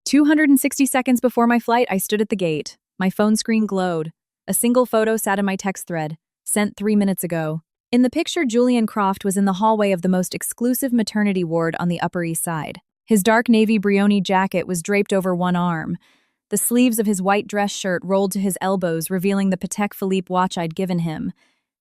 260 seconds before my flight, I stood at the gate. My phone screen glowed. A single photo sat in my text thread, sent 3 minutes ago. In the picture, Julian Croft was in the hallway of the most exclusive maternity ward on the Upper East Side. His dark navy Brioni jacket was draped over one arm. The sleeves of his white dress shirt rolled to his elbows, revealing the Patek Philippe watch I'd given him.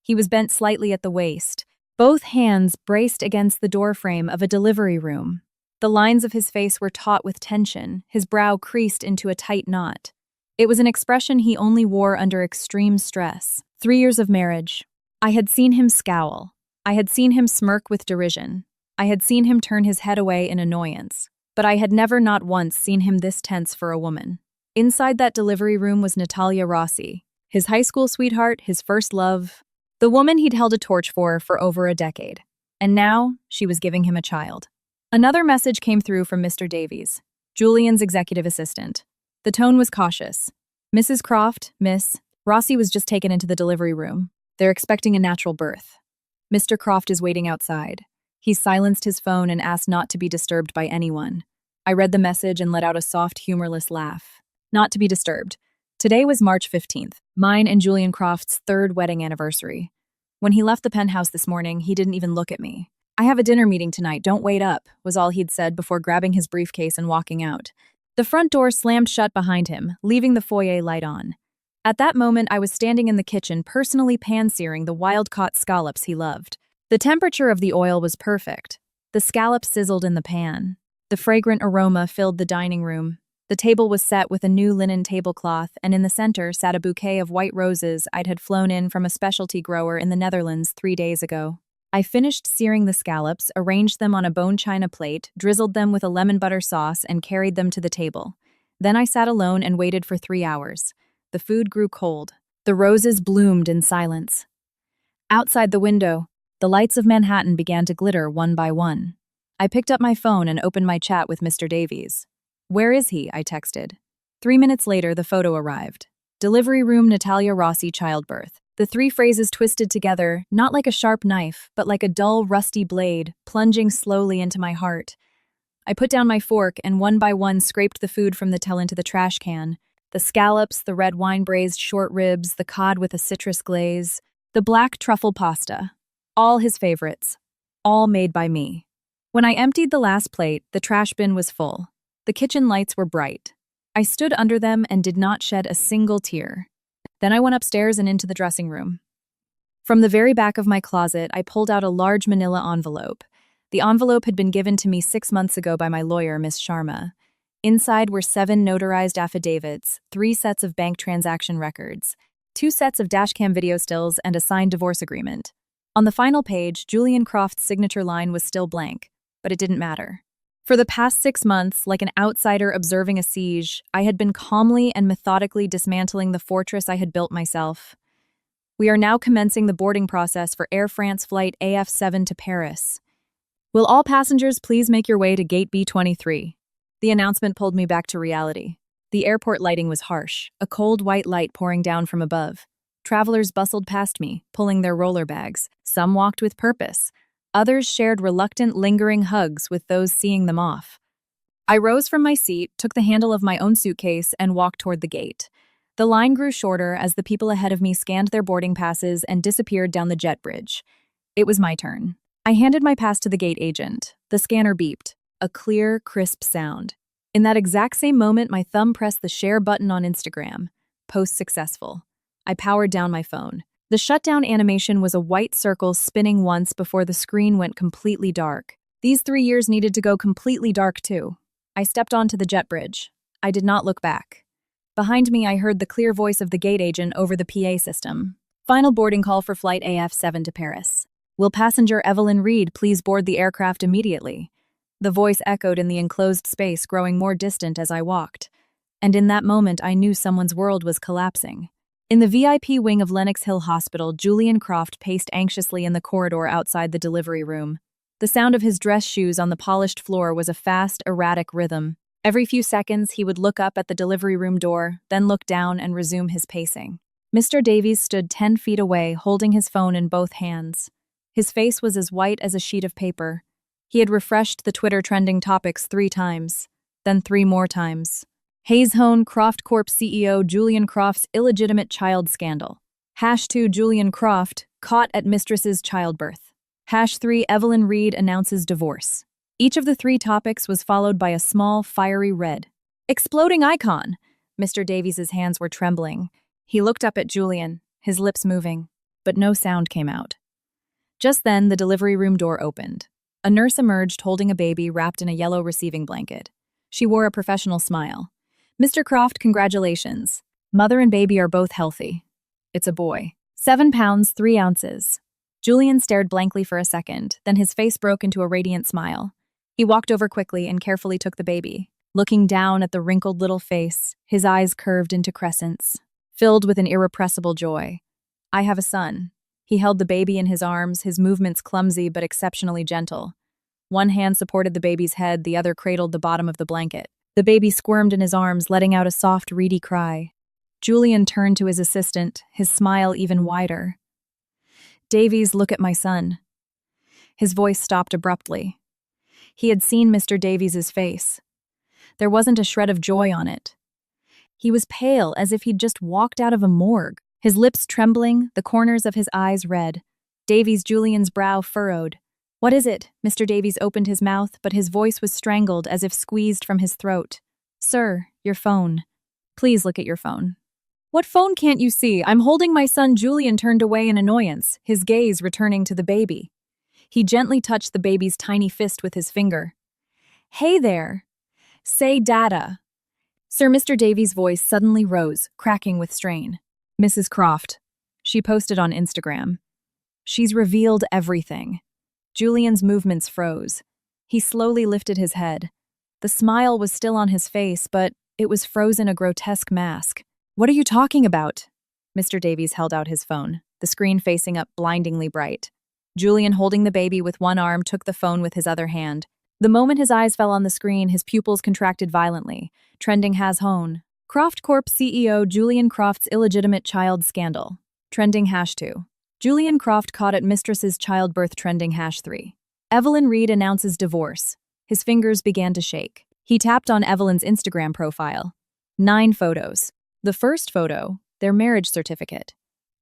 He was bent slightly at the waist, both hands braced against the doorframe of a delivery room. The lines of his face were taut with tension, his brow creased into a tight knot. It was an expression he only wore under extreme stress. 3 years of marriage. I had seen him scowl. I had seen him smirk with derision. I had seen him turn his head away in annoyance. But I had never not once seen him this tense for a woman. Inside that delivery room was Natalia Rossi, his high school sweetheart, his first love, the woman he'd held a torch for over a decade. And now, she was giving him a child. Another message came through from Mr. Davies, Julian's executive assistant. The tone was cautious. Mrs. Croft, Miss, Rossi was just taken into the delivery room. They're expecting a natural birth. Mr. Croft is waiting outside. He silenced his phone and asked not to be disturbed by anyone. I read the message and let out a soft, humorless laugh. Not to be disturbed. Today was March 15th, mine and Julian Croft's 3rd wedding anniversary. When he left the penthouse this morning, he didn't even look at me. "I have a dinner meeting tonight, don't wait up," was all he'd said before grabbing his briefcase and walking out. The front door slammed shut behind him, leaving the foyer light on. At that moment, I was standing in the kitchen, personally pan-searing the wild-caught scallops he loved. The temperature of the oil was perfect. The scallops sizzled in the pan. The fragrant aroma filled the dining room. The table was set with a new linen tablecloth, and in the center sat a bouquet of white roses I'd had flown in from a specialty grower in the Netherlands 3 days ago. I finished searing the scallops, arranged them on a bone china plate, drizzled them with a lemon butter sauce, and carried them to the table. Then I sat alone and waited for 3 hours. The food grew cold. The roses bloomed in silence. Outside the window, the lights of Manhattan began to glitter one by one. I picked up my phone and opened my chat with Mr. Davies. "Where is he?" I texted. 3 minutes later, the photo arrived. Delivery room Natalia Rossi childbirth. The 3 phrases twisted together, not like a sharp knife, but like a dull, rusty blade, plunging slowly into my heart. I put down my fork and one by one scraped the food from the till into the trash can. The scallops, the red wine-braised short ribs, the cod with a citrus glaze, the black truffle pasta. All his favorites. All made by me. When I emptied the last plate, the trash bin was full. The kitchen lights were bright. I stood under them and did not shed a single tear. Then I went upstairs and into the dressing room. From the very back of my closet, I pulled out a large manila envelope. The envelope had been given to me 6 months ago by my lawyer, Miss Sharma. Inside were 7 notarized affidavits, 3 sets of bank transaction records, 2 sets of dashcam video stills, and a signed divorce agreement. On the final page, Julian Croft's signature line was still blank, but it didn't matter. For the past 6 months, like an outsider observing a siege, I had been calmly and methodically dismantling the fortress I had built myself. We are now commencing the boarding process for Air France Flight AF7 to Paris. Will all passengers please make your way to Gate B23? The announcement pulled me back to reality. The airport lighting was harsh, a cold white light pouring down from above. Travelers bustled past me, pulling their roller bags. Some walked with purpose. Others shared reluctant, lingering hugs with those seeing them off. I rose from my seat, took the handle of my own suitcase, and walked toward the gate. The line grew shorter as the people ahead of me scanned their boarding passes and disappeared down the jet bridge. It was my turn. I handed my pass to the gate agent. The scanner beeped. A clear, crisp sound. In that exact same moment, my thumb pressed the share button on Instagram. Post successful. I powered down my phone. The shutdown animation was a white circle spinning once before the screen went completely dark. These 3 years needed to go completely dark too. I stepped onto the jet bridge. I did not look back. Behind me, I heard the clear voice of the gate agent over the PA system. Final boarding call for Flight AF7 to Paris. Will passenger Evelyn Reed please board the aircraft immediately? The voice echoed in the enclosed space, growing more distant as I walked. And in that moment, I knew someone's world was collapsing. In the VIP wing of Lenox Hill Hospital, Julian Croft paced anxiously in the corridor outside the delivery room. The sound of his dress shoes on the polished floor was a fast, erratic rhythm. Every few seconds, he would look up at the delivery room door, then look down and resume his pacing. Mr. Davies stood 10 feet away, holding his phone in both hands. His face was as white as a sheet of paper. He had refreshed the Twitter trending topics 3 times. then 3 more times. Hayes-Hone Croft Corp CEO Julian Croft's illegitimate child scandal. #2 Julian Croft caught at mistress's childbirth. #3 Evelyn Reed announces divorce. Each of the 3 topics was followed by a small, fiery red exploding icon. Mr. Davies's hands were trembling. He looked up at Julian, his lips moving, but no sound came out. Just then, the delivery room door opened. A nurse emerged holding a baby wrapped in a yellow receiving blanket. She wore a professional smile. "Mr. Croft, congratulations. Mother and baby are both healthy. It's a boy. 7 pounds, 3 ounces. Julian stared blankly for a second, then his face broke into a radiant smile. He walked over quickly and carefully took the baby. Looking down at the wrinkled little face, his eyes curved into crescents, filled with an irrepressible joy. "I have a son." He held the baby in his arms, his movements clumsy but exceptionally gentle. One hand supported the baby's head, the other cradled the bottom of the blanket. The baby squirmed in his arms, letting out a soft, reedy cry. Julian turned to his assistant, his smile even wider. "Davies, look at my son." His voice stopped abruptly. He had seen Mr. Davies's face. There wasn't a shred of joy on it. He was pale, as if he'd just walked out of a morgue, his lips trembling, the corners of his eyes red. Julian's brow furrowed. "What is it?" Mr. Davies opened his mouth, but his voice was strangled, as if squeezed from his throat. "Sir, your phone. Please look at your phone." "What phone can't you see? I'm holding my son." Julian turned away in annoyance, his gaze returning to the baby. He gently touched the baby's tiny fist with his finger. "Hey there. Say data." Sir Mr. Davies' voice suddenly rose, cracking with strain. "Mrs. Croft." She posted on Instagram. "She's revealed everything." Julian's movements froze. He slowly lifted his head. The smile was still on his face, but it was frozen a grotesque mask. "What are you talking about?" Mr. Davies held out his phone, the screen facing up blindingly bright. Julian, holding the baby with one arm, took the phone with his other hand. The moment his eyes fell on the screen, his pupils contracted violently. Trending #1. Croft Corp CEO Julian Croft's illegitimate child scandal. Trending #2. Julian Croft caught at mistress's childbirth. Trending #3. Evelyn Reed announces divorce. His fingers began to shake. He tapped on Evelyn's Instagram profile. 9 photos. The first photo, their marriage certificate.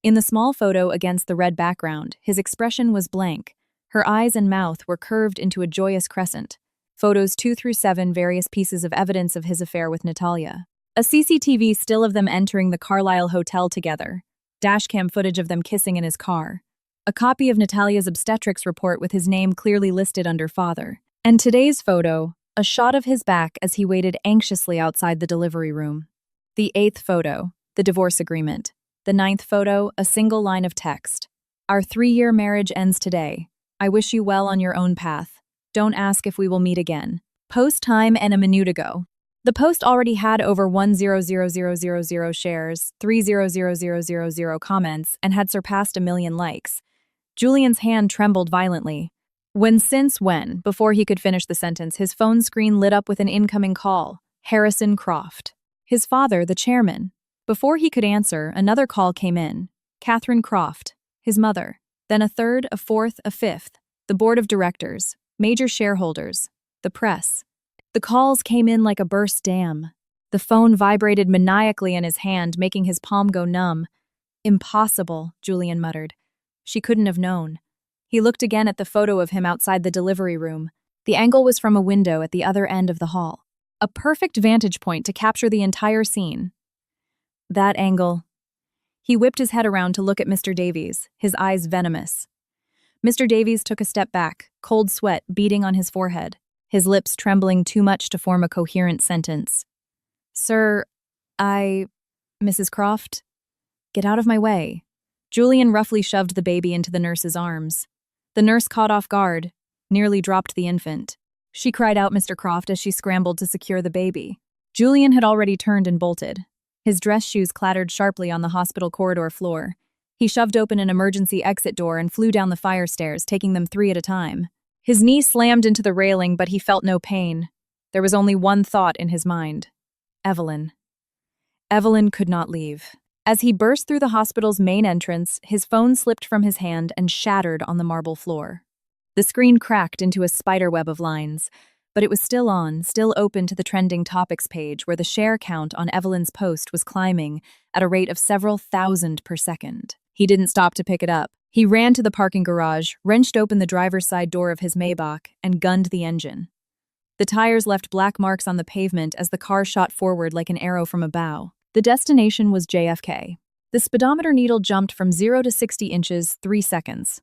In the small photo against the red background, his expression was blank. Her eyes and mouth were curved into a joyous crescent. Photos 2 through 7, various pieces of evidence of his affair with Natalia. A CCTV still of them entering the Carlisle Hotel together. Dashcam footage of them kissing in his car. A copy of Natalia's obstetrics report with his name clearly listed under father. And today's photo, a shot of his back as he waited anxiously outside the delivery room. The 8th photo, the divorce agreement. The 9th photo, a single line of text. "Our 3-year marriage ends today. I wish you well on your own path. Don't ask if we will meet again." Post time and a minute ago. The post already had over 1,000,000 shares, 3,000,000 comments, and had surpassed 1 million likes. Julian's hand trembled violently. Before he could finish the sentence, his phone screen lit up with an incoming call. Harrison Croft. His father, the chairman. Before he could answer, another call came in. Catherine Croft, his mother. Then a third, a fourth, a fifth. The board of directors, major shareholders, the press. The calls came in like a burst dam. The phone vibrated maniacally in his hand, making his palm go numb. "Impossible," Julian muttered. She couldn't have known. He looked again at the photo of him outside the delivery room. The angle was from a window at the other end of the hall. A perfect vantage point to capture the entire scene. That angle. He whipped his head around to look at Mr. Davies, his eyes venomous. Mr. Davies took a step back, cold sweat beading on his forehead, his lips trembling too much to form a coherent sentence. "Sir, Mrs. Croft? Get out of my way." Julian roughly shoved the baby into the nurse's arms. The nurse, caught off guard, nearly dropped the infant. She cried out Mr. Croft as she scrambled to secure the baby. Julian had already turned and bolted. His dress shoes clattered sharply on the hospital corridor floor. He shoved open an emergency exit door and flew down the fire stairs, taking them 3 at a time. His knee slammed into the railing, but he felt no pain. There was only one thought in his mind. Evelyn. Evelyn could not leave. As he burst through the hospital's main entrance, his phone slipped from his hand and shattered on the marble floor. The screen cracked into a spiderweb of lines. But it was still on, still open to the trending topics page where the share count on Evelyn's post was climbing at a rate of several thousand per second. He didn't stop to pick it up. He ran to the parking garage, wrenched open the driver's side door of his Maybach, and gunned the engine. The tires left black marks on the pavement as the car shot forward like an arrow from a bow. The destination was JFK. The speedometer needle jumped from 0 to 60 inches, 3 seconds.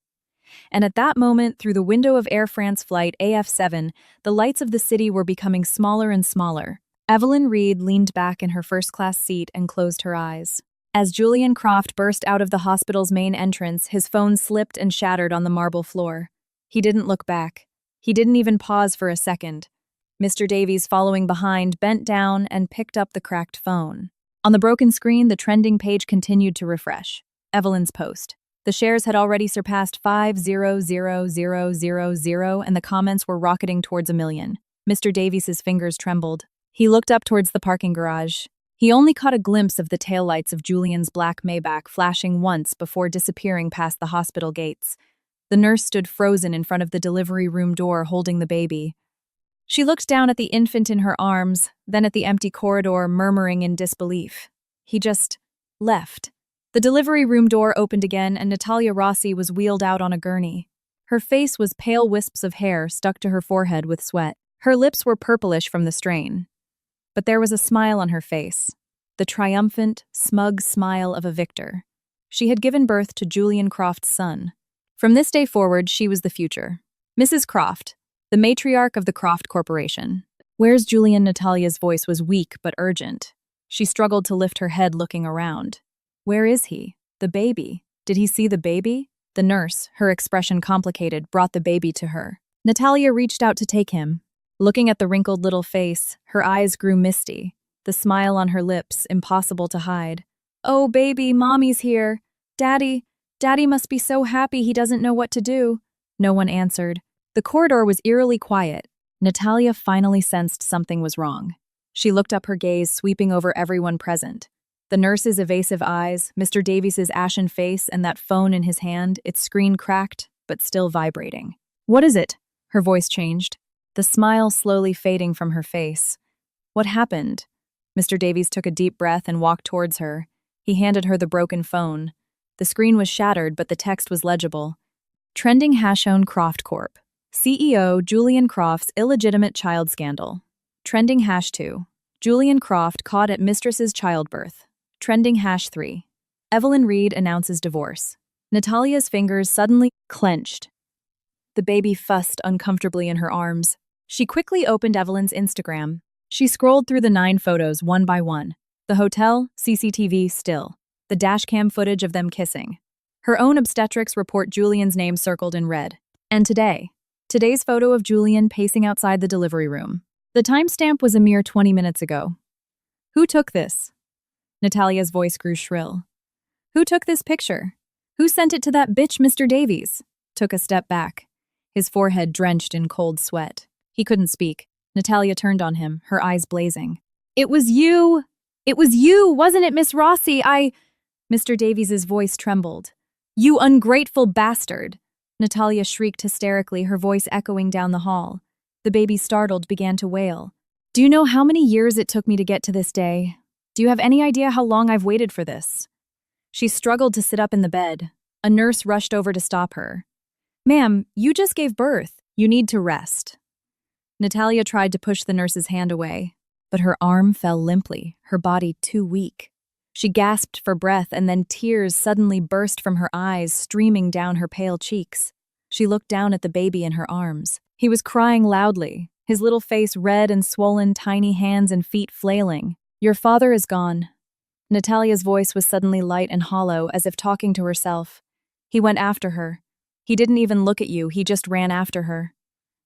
And at that moment, through the window of Air France flight AF7, the lights of the city were becoming smaller and smaller. Evelyn Reed leaned back in her first-class seat and closed her eyes. As Julian Croft burst out of the hospital's main entrance, his phone slipped and shattered on the marble floor. He didn't look back. He didn't even pause for a second. Mr. Davies, following behind, bent down and picked up the cracked phone. On the broken screen, the trending page continued to refresh. Evelyn's post. The shares had already surpassed 500,000, and the comments were rocketing towards 1 million. Mr. Davies's fingers trembled. He looked up towards the parking garage. He only caught a glimpse of the taillights of Julian's black Maybach flashing once before disappearing past the hospital gates. The nurse stood frozen in front of the delivery room door holding the baby. She looked down at the infant in her arms, then at the empty corridor, murmuring in disbelief. He just left. The delivery room door opened again, and Natalia Rossi was wheeled out on a gurney. Her face was pale wisps of hair stuck to her forehead with sweat. Her lips were purplish from the strain. But there was a smile on her face, the triumphant, smug smile of a victor. She had given birth to Julian Croft's son. From this day forward, she was the future. Mrs. Croft, the matriarch of the Croft Corporation. "Where's Julian?" Natalia's voice was weak but urgent. She struggled to lift her head, looking around. Where is he? The baby? Did he see the baby? The nurse, her expression complicated, brought the baby to her. Natalia reached out to take him. Looking at the wrinkled little face, her eyes grew misty, the smile on her lips impossible to hide. "Oh, baby, Mommy's here. Daddy must be so happy he doesn't know what to do." No one answered. The corridor was eerily quiet. Natalia finally sensed something was wrong. She looked up, her gaze sweeping over everyone present. The nurse's evasive eyes, Mr. Davies's ashen face, and that phone in his hand, its screen cracked, but still vibrating. "What is it?" Her voice changed, the smile slowly fading from her face. "What happened?" Mr. Davies took a deep breath and walked towards her. He handed her the broken phone. The screen was shattered, but the text was legible. Trending #own Croft Corp. CEO Julian Croft's illegitimate child scandal. Trending #2. Julian Croft caught at mistress's childbirth. Trending #3. Evelyn Reed announces divorce. Natalia's fingers suddenly clenched. The baby fussed uncomfortably in her arms. She quickly opened Evelyn's Instagram. She scrolled through the 9 photos one by one. The hotel, CCTV still. The dashcam footage of them kissing. Her own obstetrics report Julian's name circled in red. And today's photo of Julian pacing outside the delivery room. The timestamp was a mere 20 minutes ago. Who took this? Natalia's voice grew shrill. Who took this picture? Who sent it to that bitch Mr. Davies? Took a step back, his forehead drenched in cold sweat. He couldn't speak. Natalia turned on him, her eyes blazing. "It was you! It was you, wasn't it, Miss Rossi? Mr. Davies's voice trembled. "You ungrateful bastard!" Natalia shrieked hysterically, her voice echoing down the hall. The baby, startled, began to wail. "Do you know how many years it took me to get to this day? Do you have any idea how long I've waited for this?" She struggled to sit up in the bed. A nurse rushed over to stop her. "Ma'am, you just gave birth. You need to rest." Natalia tried to push the nurse's hand away, but her arm fell limply, her body too weak. She gasped for breath, and then tears suddenly burst from her eyes, streaming down her pale cheeks. She looked down at the baby in her arms. He was crying loudly, his little face red and swollen, tiny hands and feet flailing. "Your father is gone." Natalia's voice was suddenly light and hollow, as if talking to herself. "He went after her. He didn't even look at you, he just ran after her."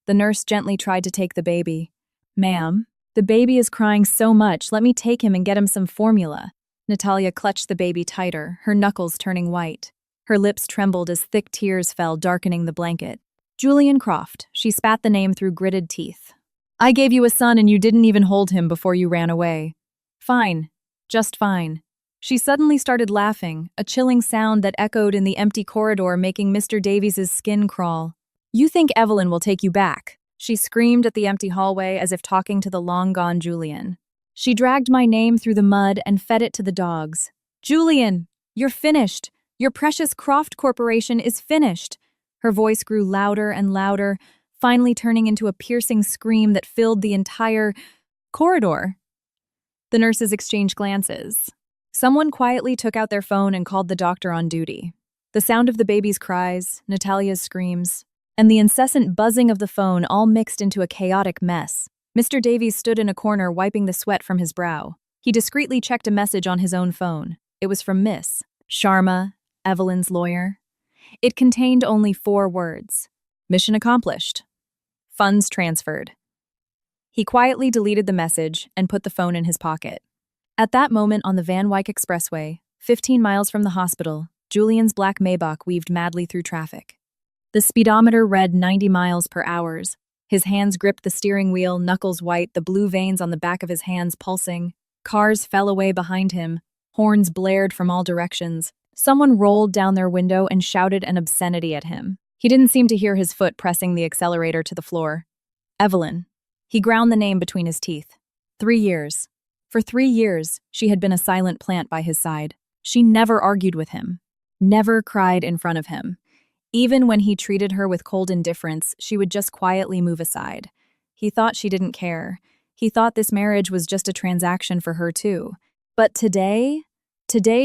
The nurse gently tried to take the baby. "Ma'am, the baby is crying so much, let me take him and get him some formula." Natalia clutched the baby tighter, her knuckles turning white. Her lips trembled as thick tears fell, darkening the blanket. "Julian Croft," she spat the name through gritted teeth. "I gave you a son and you didn't even hold him before you ran away. Fine. Just fine." She suddenly started laughing, a chilling sound that echoed in the empty corridor, making Mr. Davies's skin crawl. "You think Evelyn will take you back? She screamed at the empty hallway as if talking to the long-gone Julian. She dragged my name through the mud and fed it to the dogs. Julian, you're finished. Your precious Croft Corporation is finished. Her voice grew louder and louder, finally turning into a piercing scream that filled the entire corridor. The nurses exchanged glances. Someone quietly took out their phone and called the doctor on duty. The sound of the baby's cries, Natalia's screams, and the incessant buzzing of the phone all mixed into a chaotic mess. Mr. Davies stood in a corner wiping the sweat from his brow. He discreetly checked a message on his own phone. It was from Miss Sharma, Evelyn's lawyer. It contained only 4 words. Mission accomplished. Funds transferred. He quietly deleted the message and put the phone in his pocket. At that moment on the Van Wyck Expressway, 15 miles from the hospital, Julian's black Maybach weaved madly through traffic. The speedometer read 90 miles per hour. His hands gripped the steering wheel, knuckles white, the blue veins on the back of his hands pulsing. Cars fell away behind him. Horns blared from all directions. Someone rolled down their window and shouted an obscenity at him. He didn't seem to hear his foot pressing the accelerator to the floor. Evelyn. He ground the name between his teeth. 3 years. For 3 years, she had been a silent plant by his side. She never argued with him. Never cried in front of him. Even when he treated her with cold indifference, she would just quietly move aside. He thought she didn't care. He thought this marriage was just a transaction for her too. But today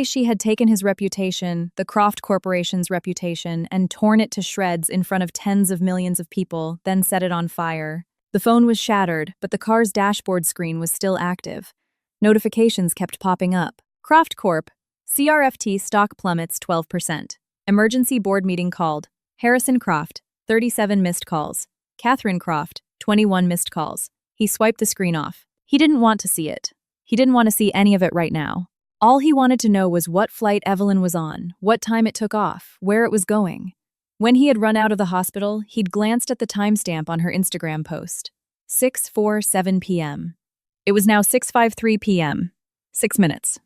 she had taken his reputation, the Croft Corporation's reputation, and torn it to shreds in front of tens of millions of people, then set it on fire. The phone was shattered, but the car's dashboard screen was still active. Notifications kept popping up. Croft Corp. CRFT stock plummets 12%. Emergency board meeting called. Harrison Croft, 37 missed calls. Catherine Croft, 21 missed calls. He swiped the screen off. He didn't want to see it. He didn't want to see any of it right now. All he wanted to know was what flight Evelyn was on, what time it took off, where it was going. When he had run out of the hospital, he'd glanced at the timestamp on her Instagram post. 6:47 p.m. It was now 6:53 p.m. 6 minutes.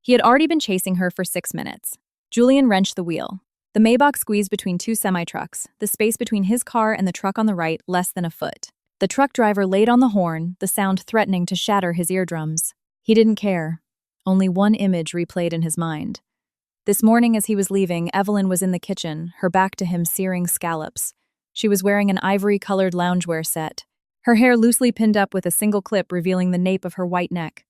He had already been chasing her for 6 minutes. Julian wrenched the wheel. The Maybach squeezed between 2 semi-trucks, the space between his car and the truck on the right less than a foot. The truck driver laid on the horn, the sound threatening to shatter his eardrums. He didn't care. Only one image replayed in his mind. This morning as he was leaving, Evelyn was in the kitchen, her back to him searing scallops. She was wearing an ivory-colored loungewear set, her hair loosely pinned up with a single clip revealing the nape of her white neck.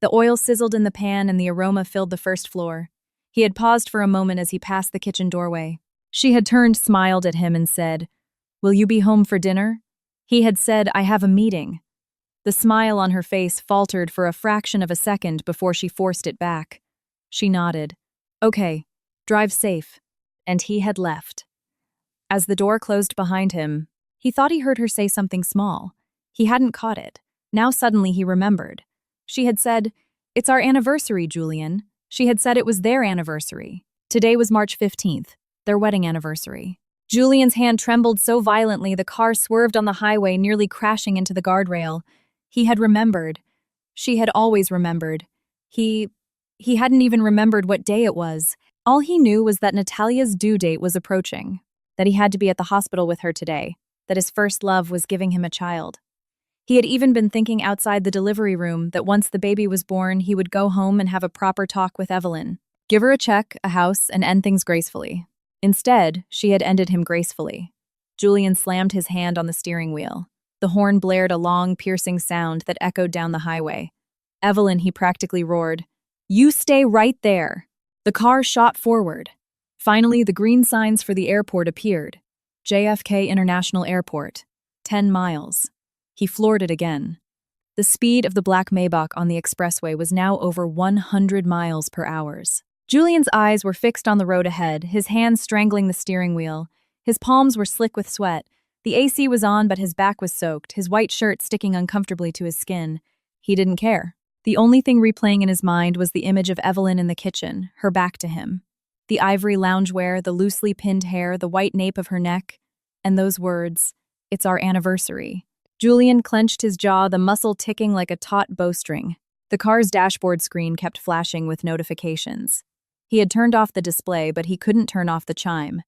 The oil sizzled in the pan and the aroma filled the first floor. He had paused for a moment as he passed the kitchen doorway. She had turned, smiled at him and said, "Will you be home for dinner?" He had said, "I have a meeting." The smile on her face faltered for a fraction of a second before she forced it back. She nodded. "Okay, drive safe." And he had left. As the door closed behind him, he thought he heard her say something small. He hadn't caught it. Now suddenly he remembered. She had said, "It's our anniversary, Julian." She had said it was their anniversary. Today was March 15th, their wedding anniversary. Julian's hand trembled so violently the car swerved on the highway, nearly crashing into the guardrail. He had remembered. She had always remembered. He hadn't even remembered what day it was. All he knew was that Natalia's due date was approaching, that he had to be at the hospital with her today, that his first love was giving him a child. He had even been thinking outside the delivery room that once the baby was born, he would go home and have a proper talk with Evelyn. Give her a check, a house, and end things gracefully. Instead, she had ended him gracefully. Julian slammed his hand on the steering wheel. The horn blared a long, piercing sound that echoed down the highway. "Evelyn," he practically roared. "You stay right there." The car shot forward. Finally, the green signs for the airport appeared. JFK International Airport. 10 miles. He floored it again. The speed of the black Maybach on the expressway was now over 100 miles per hour. Julian's eyes were fixed on the road ahead, his hands strangling the steering wheel. His palms were slick with sweat. The AC was on, but his back was soaked, his white shirt sticking uncomfortably to his skin. He didn't care. The only thing replaying in his mind was the image of Evelyn in the kitchen, her back to him. The ivory loungewear, the loosely pinned hair, the white nape of her neck, and those words, "It's our anniversary." Julian clenched his jaw, the muscle ticking like a taut bowstring. The car's dashboard screen kept flashing with notifications. He had turned off the display, but he couldn't turn off the chime.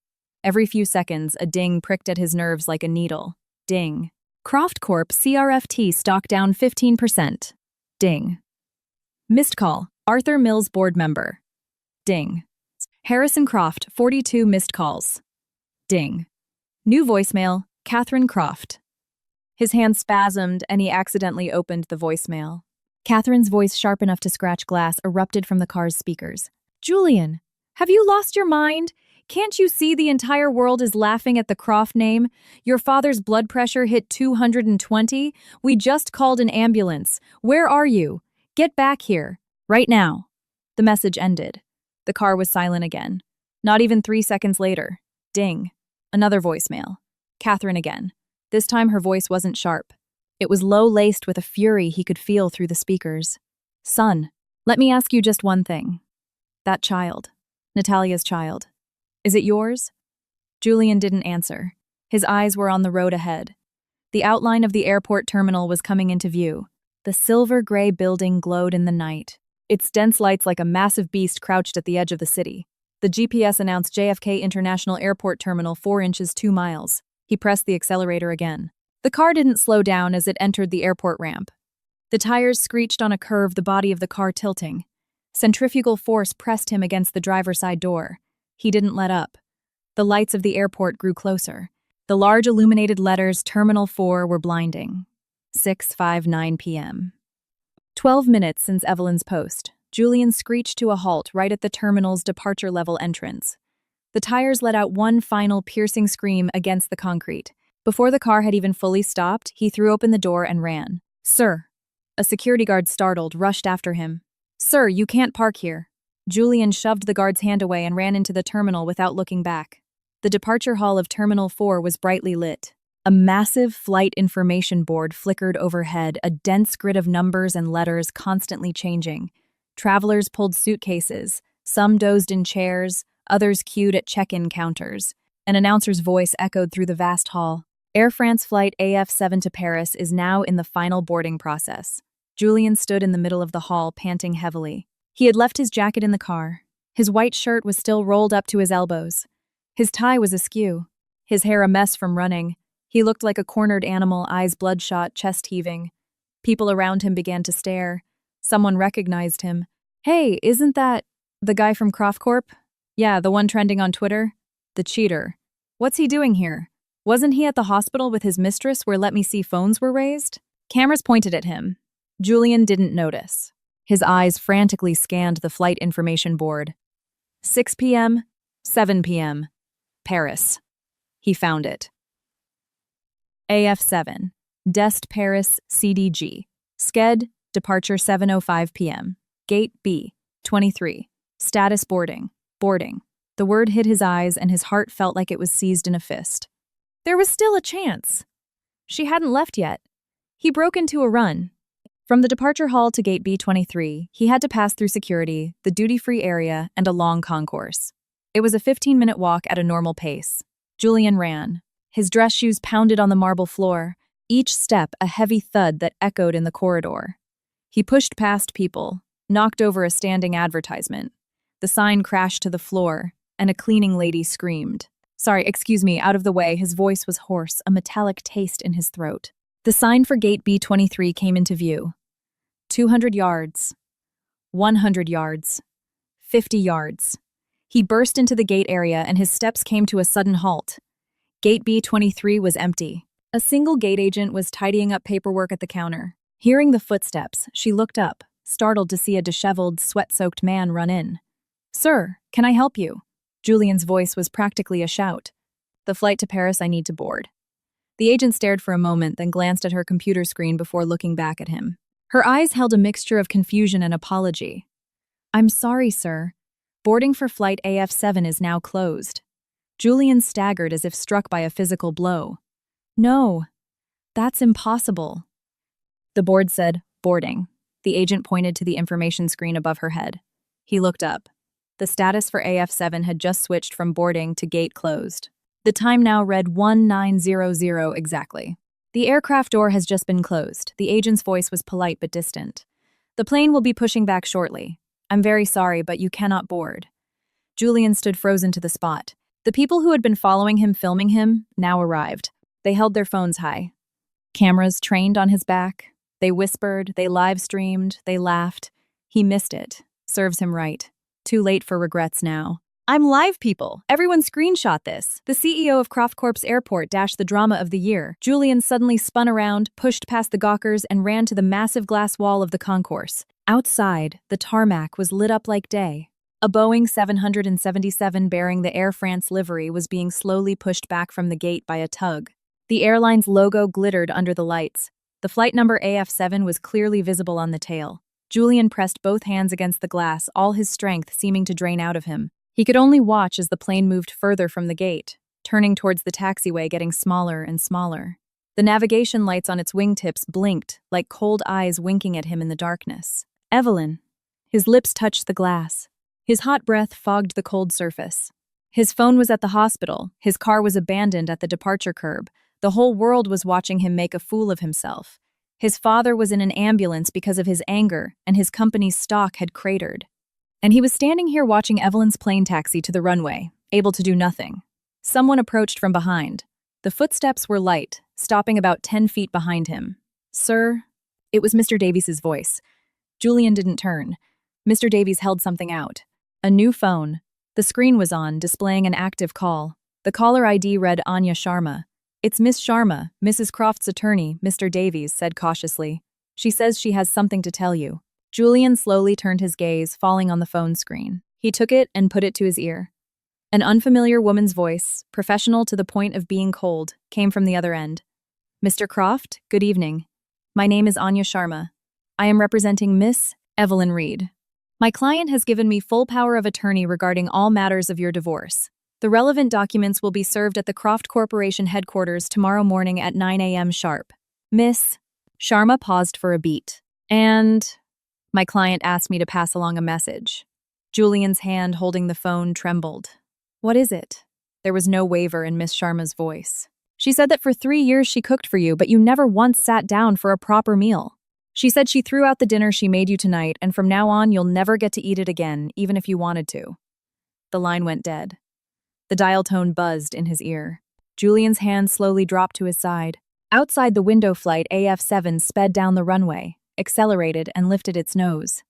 Every few seconds, a ding pricked at his nerves like a needle. Ding. Croft Corp. CRFT stock down 15%. Ding. Missed call. Arthur Mills board member. Ding. Harrison Croft, 42 missed calls. Ding. New voicemail, Catherine Croft. His hand spasmed and he accidentally opened the voicemail. Catherine's voice, sharp enough to scratch glass, erupted from the car's speakers. Julian, have you lost your mind? Can't you see the entire world is laughing at the Croft name? Your father's blood pressure hit 220. We just called an ambulance. Where are you? Get back here. Right now. The message ended. The car was silent again. Not even 3 seconds later. Ding. Another voicemail. Catherine again. This time her voice wasn't sharp. It was low-laced with a fury he could feel through the speakers. Son, let me ask you just one thing. That child. Natalia's child. Is it yours? Julian didn't answer. His eyes were on the road ahead. The outline of the airport terminal was coming into view. The silver-gray building glowed in the night. Its dense lights like a massive beast crouched at the edge of the city. The GPS announced JFK International Airport Terminal 4 inches 2 miles. He pressed the accelerator again. The car didn't slow down as it entered the airport ramp. The tires screeched on a curve, the body of the car tilting. Centrifugal force pressed him against the driver's side door. He didn't let up. The lights of the airport grew closer. The large illuminated letters Terminal 4 were blinding. 6:59 p.m. 12 minutes since Evelyn's post. Julian screeched to a halt right at the terminal's departure level entrance. The tires let out one final piercing scream against the concrete. Before the car had even fully stopped, he threw open the door and ran. Sir. A security guard, startled, rushed after him. Sir, you can't park here. Julian shoved the guard's hand away and ran into the terminal without looking back. The departure hall of Terminal 4 was brightly lit. A massive flight information board flickered overhead, a dense grid of numbers and letters constantly changing. Travelers pulled suitcases. Some dozed in chairs, others queued at check-in counters. An announcer's voice echoed through the vast hall. Air France flight AF7 to Paris is now in the final boarding process. Julian stood in the middle of the hall, panting heavily. He had left his jacket in the car. His white shirt was still rolled up to his elbows. His tie was askew. His hair a mess from running. He looked like a cornered animal, eyes bloodshot, chest heaving. People around him began to stare. Someone recognized him. Hey, isn't that the guy from Croft Corp? Yeah, the one trending on Twitter? The cheater. What's he doing here? Wasn't he at the hospital with his mistress where let me see phones were raised? Cameras pointed at him. Julian didn't notice. His eyes frantically scanned the flight information board. 6 p.m., 7 p.m. Paris. He found it. AF7. Dest Paris CDG. Sked. Departure 7:05 p.m. Gate B. 23. Status boarding. Boarding. The word hit his eyes and his heart felt like it was seized in a fist. There was still a chance. She hadn't left yet. He broke into a run. From the departure hall to Gate B23, he had to pass through security, the duty-free area, and a long concourse. It was a 15-minute walk at a normal pace. Julian ran. His dress shoes pounded on the marble floor, each step a heavy thud that echoed in the corridor. He pushed past people, knocked over a standing advertisement. The sign crashed to the floor, and a cleaning lady screamed. Sorry, excuse me, out of the way. His voice was hoarse, a metallic taste in his throat. The sign for Gate B23 came into view. 200 yards. 100 yards. 50 yards. He burst into the gate area and his steps came to a sudden halt. Gate B23 was empty. A single gate agent was tidying up paperwork at the counter. Hearing the footsteps, she looked up, startled to see a disheveled, sweat-soaked man run in. Sir, can I help you? Julian's voice was practically a shout. The flight to Paris I need to board. The agent stared for a moment, then glanced at her computer screen before looking back at him. Her eyes held a mixture of confusion and apology. I'm sorry, sir. Boarding for flight AF7 is now closed. Julian staggered as if struck by a physical blow. No, that's impossible. The board said, boarding. The agent pointed to the information screen above her head. He looked up. The status for AF7 had just switched from boarding to gate closed. The time now read 1900 exactly. The aircraft door has just been closed. The agent's voice was polite but distant. The plane will be pushing back shortly. I'm very sorry, but you cannot board. Julian stood frozen to the spot. The people who had been following him, filming him, now arrived. They held their phones high. Cameras trained on his back. They whispered, they live-streamed, they laughed. He missed it. Serves him right. Too late for regrets now. I'm live, people. Everyone screenshot this. The CEO of Croft Corp's airport dashed the drama of the year. Julian suddenly spun around, pushed past the gawkers, and ran to the massive glass wall of the concourse. Outside, the tarmac was lit up like day. A Boeing 777 bearing the Air France livery was being slowly pushed back from the gate by a tug. The airline's logo glittered under the lights. The flight number AF7 was clearly visible on the tail. Julian pressed both hands against the glass, all his strength seeming to drain out of him. He could only watch as the plane moved further from the gate, turning towards the taxiway, getting smaller and smaller. The navigation lights on its wingtips blinked, like cold eyes winking at him in the darkness. Evelyn. His lips touched the glass. His hot breath fogged the cold surface. His phone was at the hospital. His car was abandoned at the departure curb. The whole world was watching him make a fool of himself. His father was in an ambulance because of his anger, and his company's stock had cratered. And he was standing here watching Evelyn's plane taxi to the runway, able to do nothing. Someone approached from behind. The footsteps were light, stopping about 10 feet behind him. "Sir?" It was Mr. Davies's voice. Julian didn't turn. Mr. Davies held something out. A new phone. The screen was on, displaying an active call. The caller ID read Anya Sharma. "It's Miss Sharma, Mrs. Croft's attorney," Mr. Davies said cautiously. "She says she has something to tell you." Julian slowly turned his gaze, falling on the phone screen. He took it and put it to his ear. An unfamiliar woman's voice, professional to the point of being cold, came from the other end. "Mr. Croft, good evening. My name is Anya Sharma. I am representing Miss Evelyn Reed. My client has given me full power of attorney regarding all matters of your divorce. The relevant documents will be served at the Croft Corporation headquarters tomorrow morning at 9 a.m. sharp." Miss Sharma paused for a beat. "And my client asked me to pass along a message." Julian's hand holding the phone trembled. "What is it?" There was no waver in Miss Sharma's voice. "She said that for 3 years she cooked for you, but you never once sat down for a proper meal. She said she threw out the dinner she made you tonight, and from now on you'll never get to eat it again, even if you wanted to." The line went dead. The dial tone buzzed in his ear. Julian's hand slowly dropped to his side. Outside the window flight AF7 sped down the runway, accelerated, and lifted its nose.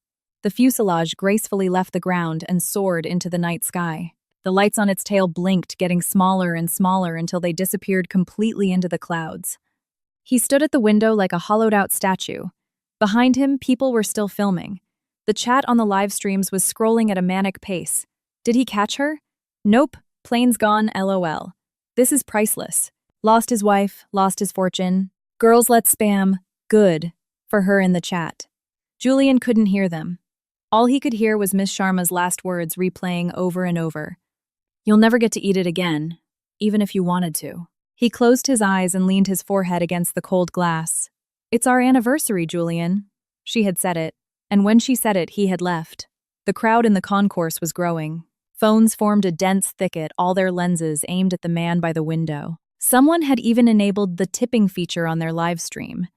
The fuselage gracefully left the ground and soared into the night sky. The lights on its tail blinked, getting smaller and smaller until they disappeared completely into the clouds. He stood at the window like a hollowed-out statue. Behind him, people were still filming. The chat on the live streams was scrolling at a manic pace. Did he catch her? Nope. Plane's gone, LOL. This is priceless. Lost his wife, lost his fortune. Girls let spam. Good. For her in the chat. Julian couldn't hear them. All he could hear was Miss Sharma's last words replaying over and over. "You'll never get to eat it again, even if you wanted to." He closed his eyes and leaned his forehead against the cold glass. "It's our anniversary, Julian." She had said it, and when she said it, he had left. The crowd in the concourse was growing. Phones formed a dense thicket, all their lenses aimed at the man by the window. Someone had even enabled the tipping feature on their live stream.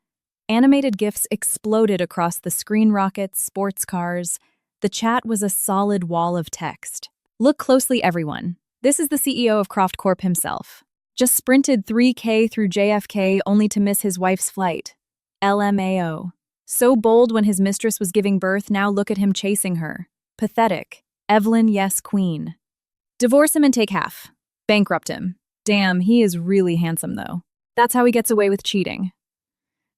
Animated GIFs exploded across the screen rockets, sports cars. The chat was a solid wall of text. "Look closely, everyone. This is the CEO of Croft Corp himself. Just sprinted 3K through JFK only to miss his wife's flight. LMAO. So bold when his mistress was giving birth, now look at him chasing her. Pathetic. Evelyn, yes, queen. Divorce him and take half. Bankrupt him. Damn, he is really handsome, though. That's how he gets away with cheating."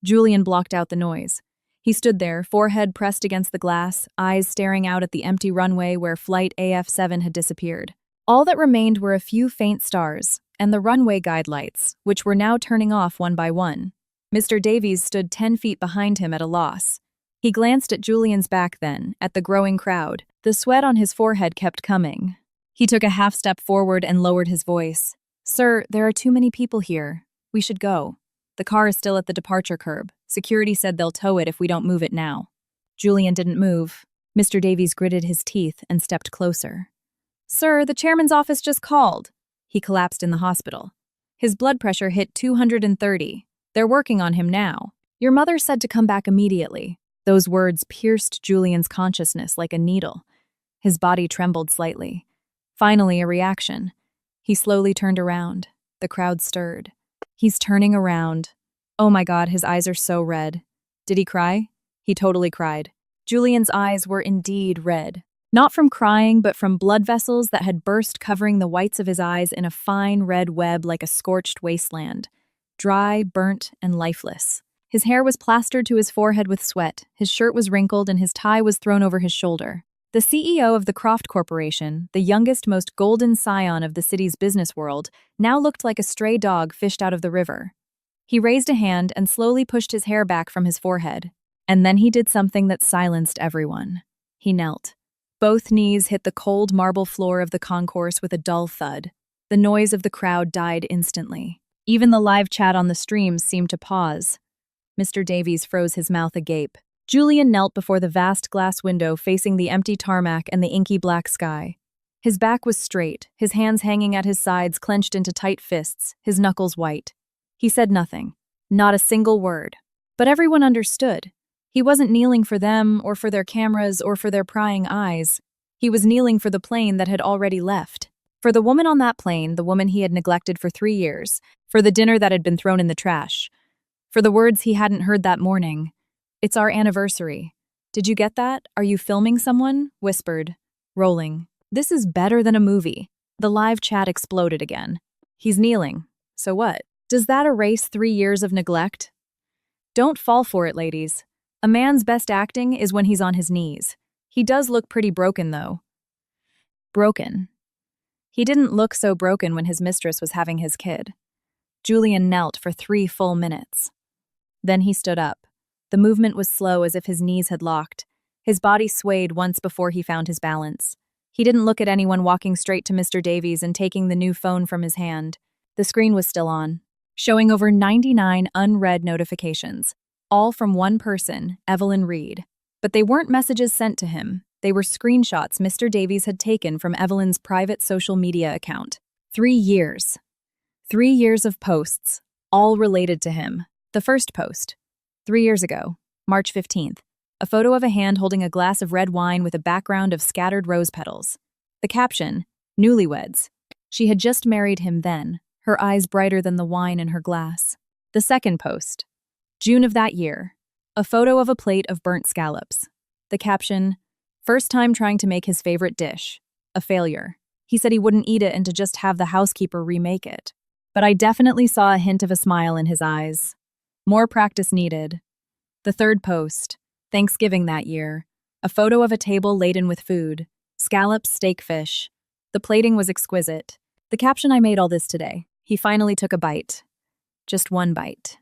Julian blocked out the noise. He stood there, forehead pressed against the glass, eyes staring out at the empty runway where flight AF7 had disappeared. All that remained were a few faint stars, and the runway guide lights, which were now turning off one by one. Mr. Davies stood 10 feet behind him at a loss. He glanced at Julian's back then, at the growing crowd. The sweat on his forehead kept coming. He took a half step forward and lowered his voice. "Sir, there are too many people here. We should go. The car is still at the departure curb. Security said they'll tow it if we don't move it now." Julian didn't move. Mr. Davies gritted his teeth and stepped closer. "Sir, the chairman's office just called." He collapsed in the hospital. His blood pressure hit 230. "They're working on him now. Your mother said to come back immediately." Those words pierced Julian's consciousness like a needle. His body trembled slightly. Finally, a reaction. He slowly turned around. The crowd stirred. He's turning around. Oh my God, his eyes are so red. Did he cry? He totally cried. Julian's eyes were indeed red. Not from crying, but from blood vessels that had burst, covering the whites of his eyes in a fine red web like a scorched wasteland. Dry, burnt, and lifeless. His hair was plastered to his forehead with sweat, his shirt was wrinkled, and his tie was thrown over his shoulder. The CEO of the Croft Corporation, the youngest, most golden scion of the city's business world, now looked like a stray dog fished out of the river. He raised a hand and slowly pushed his hair back from his forehead. And then he did something that silenced everyone. He knelt. Both knees hit the cold marble floor of the concourse with a dull thud. The noise of the crowd died instantly. Even the live chat on the streams seemed to pause. Mr. Davies froze his mouth agape. Julian knelt before the vast glass window facing the empty tarmac and the inky black sky. His back was straight, his hands hanging at his sides clenched into tight fists, his knuckles white. He said nothing, not a single word. But everyone understood. He wasn't kneeling for them or for their cameras or for their prying eyes. He was kneeling for the plane that had already left. For the woman on that plane, the woman he had neglected for 3 years. For the dinner that had been thrown in the trash. For the words he hadn't heard that morning. "It's our anniversary. Did you get that? Are you filming someone?" whispered. Rolling. "This is better than a movie." The live chat exploded again. He's kneeling. So what? Does that erase 3 years of neglect? Don't fall for it, ladies. A man's best acting is when he's on his knees. He does look pretty broken, though. Broken. He didn't look so broken when his mistress was having his kid. Julian knelt for 3 full minutes. Then he stood up. The movement was slow, as if his knees had locked. His body swayed once before he found his balance. He didn't look at anyone, walking straight to Mr. Davies and taking the new phone from his hand. The screen was still on, showing over 99 unread notifications, all from one person, Evelyn Reed. But they weren't messages sent to him. They were screenshots Mr. Davies had taken from Evelyn's private social media account. 3 years. 3 years of posts, all related to him. The first post, 3 years ago, March 15th, a photo of a hand holding a glass of red wine with a background of scattered rose petals. The caption, "Newlyweds." She had just married him then, her eyes brighter than the wine in her glass. The second post, June of that year, a photo of a plate of burnt scallops. The caption, "First time trying to make his favorite dish. A failure. He said he wouldn't eat it and to just have the housekeeper remake it. But I definitely saw a hint of a smile in his eyes. More practice needed." The third post, Thanksgiving that year, a photo of a table laden with food, scallops, steak, fish. The plating was exquisite. The caption, "I made all this today." He finally took a bite. Just one bite.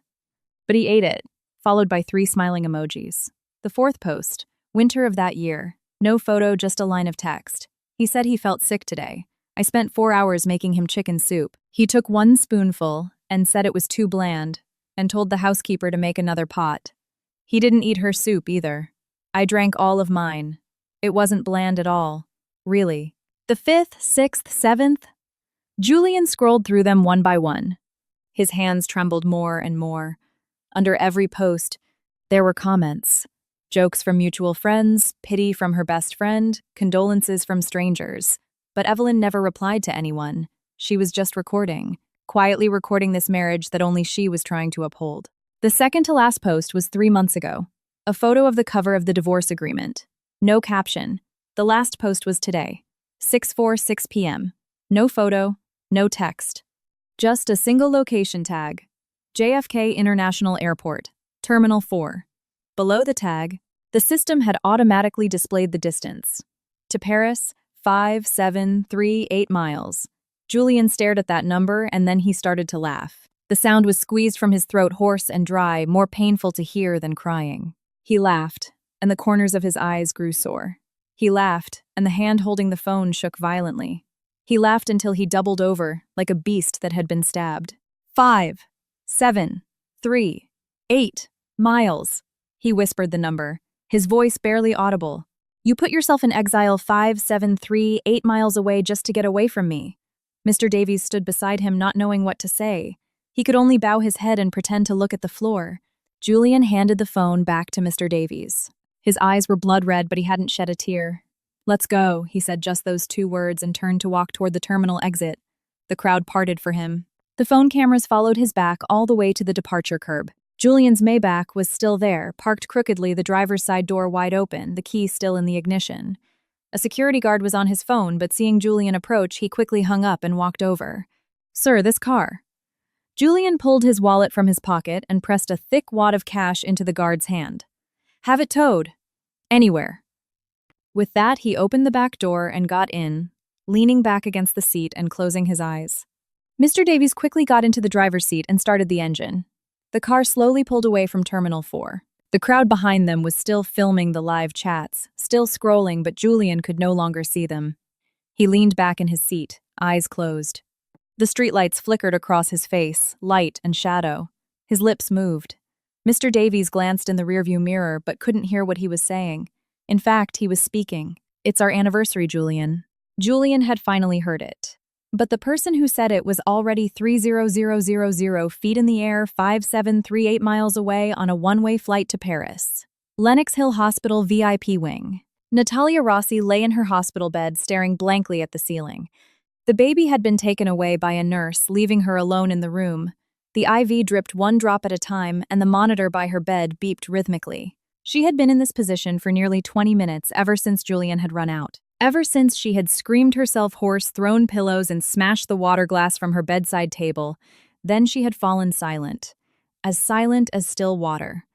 But he ate it, followed by 3 smiling emojis. The fourth post, winter of that year, no photo, just a line of text. He said he felt sick today. I spent 4 hours making him chicken soup. He took 1 spoonful and said it was too bland, and told the housekeeper to make another pot. He didn't eat her soup either. I drank all of mine. It wasn't bland at all. Really. The 5th, 6th, 7th? Julian scrolled through them one by one. His hands trembled more and more. Under every post, there were comments. Jokes from mutual friends, pity from her best friend, condolences from strangers. But Evelyn never replied to anyone. She was just recording, quietly recording this marriage that only she was trying to uphold. The second to last post was 3 months ago. A photo of the cover of the divorce agreement. No caption. The last post was today, 6:46 p.m. No photo, no text. Just a single location tag. JFK International Airport, Terminal 4. Below the tag, the system had automatically displayed the distance. To Paris, 5,738 miles. Julian stared at that number, and then he started to laugh. The sound was squeezed from his throat, hoarse and dry, more painful to hear than crying. He laughed, and the corners of his eyes grew sore. He laughed, and the hand holding the phone shook violently. He laughed until he doubled over, like a beast that had been stabbed. 5, 7, 3, 8 miles. He whispered the number, his voice barely audible. "You put yourself in exile 5, 7, 3, 8 miles away just to get away from me." Mr. Davies stood beside him, not knowing what to say. He could only bow his head and pretend to look at the floor. Julian handed the phone back to Mr. Davies. His eyes were blood red, but he hadn't shed a tear. "Let's go," he said just those 2 words and turned to walk toward the terminal exit. The crowd parted for him. The phone cameras followed his back all the way to the departure curb. Julian's Maybach was still there, parked crookedly, the driver's side door wide open, the key still in the ignition. A security guard was on his phone, but seeing Julian approach, he quickly hung up and walked over. "Sir, this car." Julian pulled his wallet from his pocket and pressed a thick wad of cash into the guard's hand. "Have it towed. Anywhere." With that, he opened the back door and got in, leaning back against the seat and closing his eyes. Mr. Davies quickly got into the driver's seat and started the engine. The car slowly pulled away from Terminal 4. The crowd behind them was still filming the live chats, still scrolling, but Julian could no longer see them. He leaned back in his seat, eyes closed. The streetlights flickered across his face, light and shadow. His lips moved. Mr. Davies glanced in the rearview mirror but couldn't hear what he was saying. In fact, he was speaking. "It's our anniversary, Julian." Julian had finally heard it. But the person who said it was already 30000 feet in the air, 5738 miles away on a one-way flight to Paris. Lenox Hill Hospital VIP wing. Natalia Rossi lay in her hospital bed, staring blankly at the ceiling. The baby had been taken away by a nurse, leaving her alone in the room. The IV dripped one drop at a time, and the monitor by her bed beeped rhythmically. She had been in this position for nearly 20 minutes, ever since Julian had run out. Ever since she had screamed herself hoarse, thrown pillows, and smashed the water glass from her bedside table. Then she had fallen silent as still water.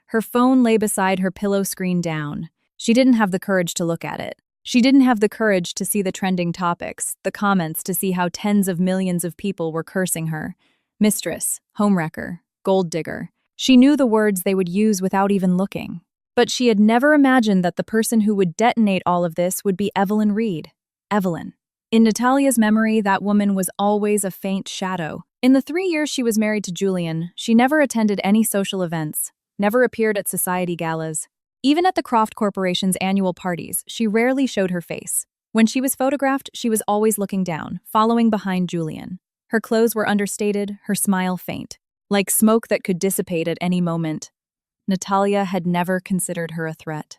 Her phone lay beside her pillow, screen down. She didn't have the courage to look at it. She didn't have the courage to see the trending topics, the comments, to see how tens of millions of people were cursing her. Mistress, homewrecker, gold digger. She knew the words they would use without even looking. But she had never imagined that the person who would detonate all of this would be Evelyn Reed. Evelyn. In Natalia's memory, that woman was always a faint shadow. In the 3 years she was married to Julian, she never attended any social events, never appeared at society galas. Even at the Croft Corporation's annual parties, she rarely showed her face. When she was photographed, she was always looking down, following behind Julian. Her clothes were understated, her smile faint, like smoke that could dissipate at any moment. Natalia had never considered her a threat.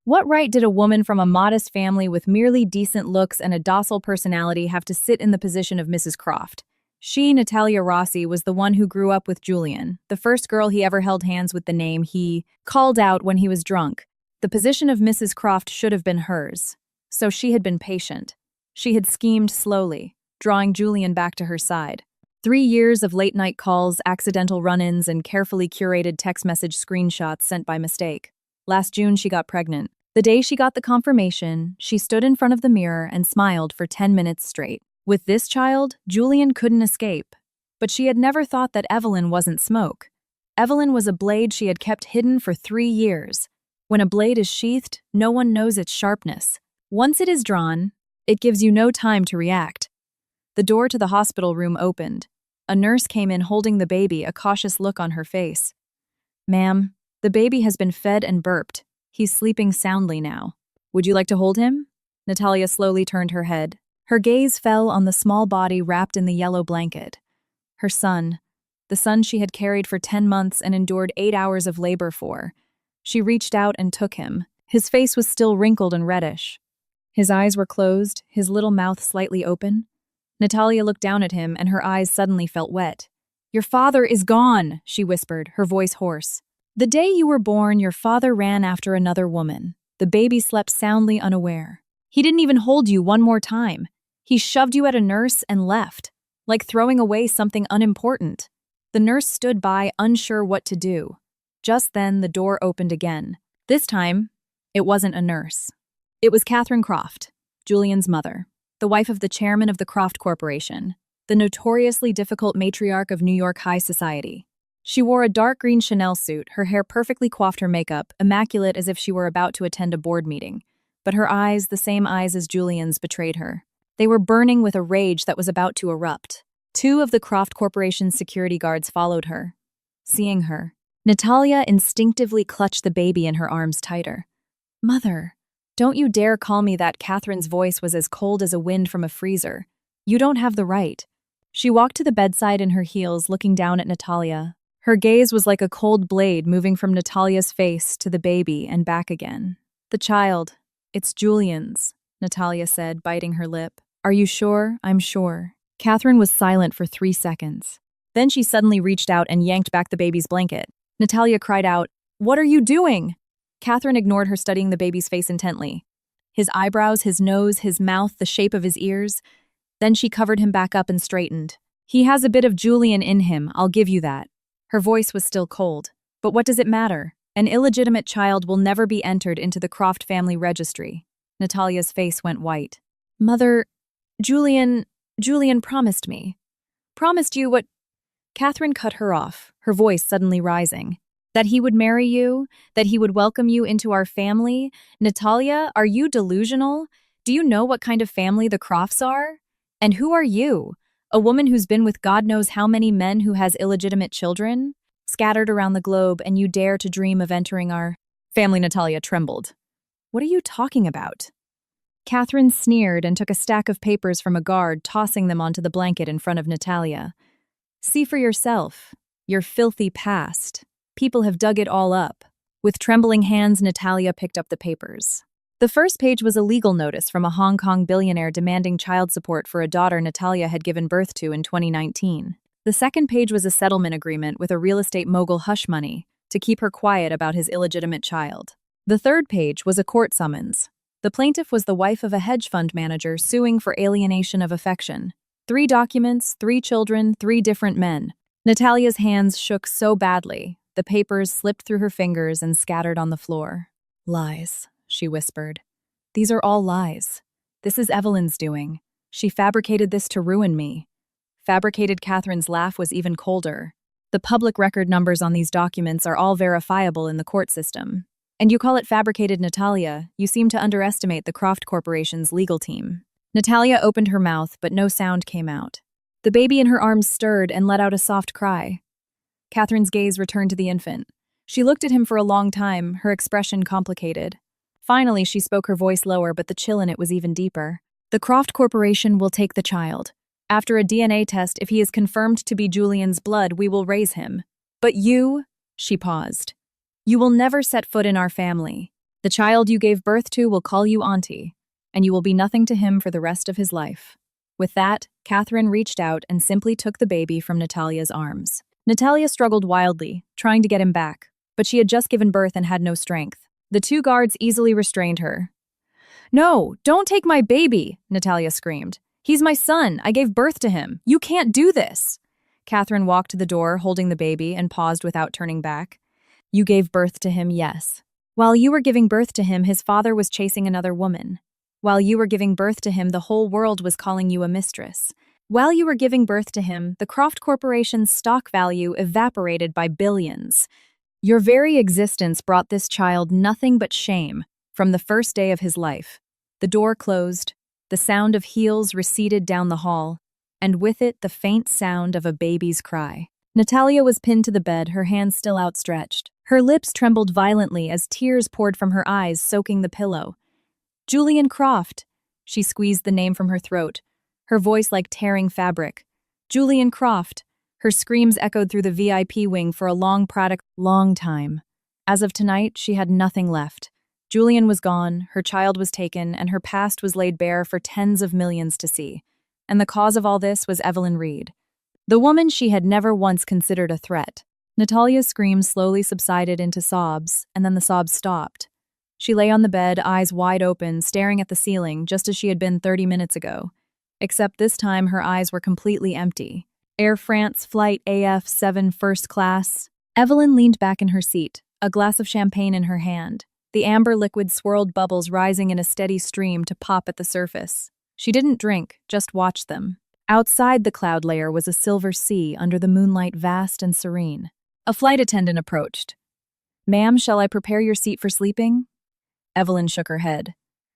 What right did a woman from a modest family with merely decent looks and a docile personality have to sit in the position of Mrs. Croft? She, Natalia Rossi, was the one who grew up with Julian, the first girl he ever held hands with the name he called out when he was drunk. The position of Mrs. Croft should have been hers. So she had been patient. She had schemed slowly, drawing Julian back to her side. 3 years of late-night calls, accidental run-ins, and carefully curated text message screenshots sent by mistake. Last June, she got pregnant. The day she got the confirmation, she stood in front of the mirror and smiled for 10 minutes straight. With this child, Julian couldn't escape. But she had never thought that Evelyn wasn't smoke. Evelyn was a blade she had kept hidden for 3 years. When a blade is sheathed, no one knows its sharpness. Once it is drawn, it gives you no time to react. The door to the hospital room opened. A nurse came in holding the baby, a cautious look on her face. "Ma'am, the baby has been fed and burped. He's sleeping soundly now. Would you like to hold him?" Natalia slowly turned her head. Her gaze fell on the small body wrapped in the yellow blanket. Her son, the son she had carried for 10 months and endured 8 hours of labor for. She reached out and took him. His face was still wrinkled and reddish. His eyes were closed, his little mouth slightly open. Natalia looked down at him, and her eyes suddenly felt wet. "Your father is gone," she whispered, her voice hoarse. "The day you were born, your father ran after another woman. The baby slept soundly unaware. He didn't even hold you one more time. He shoved you at a nurse and left, like throwing away something unimportant." The nurse stood by, unsure what to do. Just then, the door opened again. This time, it wasn't a nurse. It was Catherine Croft, Julian's mother, the wife of the chairman of the Croft Corporation, the notoriously difficult matriarch of New York high society. She wore a dark green Chanel suit, her hair perfectly coiffed, her makeup, immaculate as if she were about to attend a board meeting. But her eyes, the same eyes as Julian's, betrayed her. They were burning with a rage that was about to erupt. 2 of the Croft Corporation's security guards followed her. Seeing her, Natalia instinctively clutched the baby in her arms tighter. "Mother, don't you dare call me that." Catherine's voice was as cold as a wind from a freezer. "You don't have the right." She walked to the bedside in her heels, looking down at Natalia. Her gaze was like a cold blade moving from Natalia's face to the baby and back again. "The child, it's Julian's," Natalia said, biting her lip. "Are you sure?" "I'm sure." Catherine was silent for 3 seconds. Then she suddenly reached out and yanked back the baby's blanket. Natalia cried out, "What are you doing?" Catherine ignored her, studying the baby's face intently. His eyebrows, his nose, his mouth, the shape of his ears. Then she covered him back up and straightened. "He has a bit of Julian in him, I'll give you that." Her voice was still cold. "But what does it matter? An illegitimate child will never be entered into the Croft family registry." Natalia's face went white. "Mother, Julian promised me." "Promised you what?" Catherine cut her off, her voice suddenly rising. "That he would marry you, that he would welcome you into our family. Natalia, are you delusional? Do you know what kind of family the Crofts are? And who are you? A woman who's been with God knows how many men, who has illegitimate children scattered around the globe, and you dare to dream of entering our family?" Natalia trembled. "What are you talking about?" Catherine sneered and took a stack of papers from a guard, tossing them onto the blanket in front of Natalia. "See for yourself. Your filthy past. People have dug it all up." With trembling hands, Natalia picked up the papers. The first page was a legal notice from a Hong Kong billionaire demanding child support for a daughter Natalia had given birth to in 2019. The second page was a settlement agreement with a real estate mogul, hush money, to keep her quiet about his illegitimate child. The third page was a court summons. The plaintiff was the wife of a hedge fund manager suing for alienation of affection. 3 documents, 3 children, 3 different men. Natalia's hands shook so badly, the papers slipped through her fingers and scattered on the floor. "Lies," she whispered. "These are all lies. This is Evelyn's doing. She fabricated this to ruin me." Fabricated? Catherine's laugh was even colder. "The public record numbers on these documents are all verifiable in the court system. And you call it fabricated, Natalia? You seem to underestimate the Croft Corporation's legal team." Natalia opened her mouth, but no sound came out. The baby in her arms stirred and let out a soft cry. Catherine's gaze returned to the infant. She looked at him for a long time, her expression complicated. Finally, she spoke, her voice lower, but the chill in it was even deeper. "The Croft Corporation will take the child. After a DNA test, if he is confirmed to be Julian's blood, we will raise him. But you," she paused, "you will never set foot in our family. The child you gave birth to will call you auntie, and you will be nothing to him for the rest of his life." With that, Catherine reached out and simply took the baby from Natalia's arms. Natalia struggled wildly, trying to get him back, but she had just given birth and had no strength. The 2 guards easily restrained her. "No, don't take my baby," Natalia screamed. "He's my son. I gave birth to him. You can't do this." Catherine walked to the door, holding the baby, and paused without turning back. "You gave birth to him, yes. While you were giving birth to him, his father was chasing another woman. While you were giving birth to him, the whole world was calling you a mistress. While you were giving birth to him, the Croft Corporation's stock value evaporated by billions. Your very existence brought this child nothing but shame from the first day of his life." The door closed. The sound of heels receded down the hall, and with it the faint sound of a baby's cry. Natalia was pinned to the bed, her hands still outstretched. Her lips trembled violently as tears poured from her eyes, soaking the pillow. "Julian Croft." She squeezed the name from her throat, her voice like tearing fabric. "Julian Croft." Her screams echoed through the VIP wing for a long time. As of tonight, she had nothing left. Julian was gone, her child was taken, and her past was laid bare for tens of millions to see. And the cause of all this was Evelyn Reed, the woman she had never once considered a threat. Natalia's screams slowly subsided into sobs, and then the sobs stopped. She lay on the bed, eyes wide open, staring at the ceiling, just as she had been 30 minutes ago. Except this time her eyes were completely empty. Air France Flight AF7 First Class. Evelyn leaned back in her seat, a glass of champagne in her hand. The amber liquid swirled, bubbles rising in a steady stream to pop at the surface. She didn't drink, just watched them. Outside the cloud layer was a silver sea under the moonlight, vast and serene. A flight attendant approached. "Ma'am, shall I prepare your seat for sleeping?" Evelyn shook her head.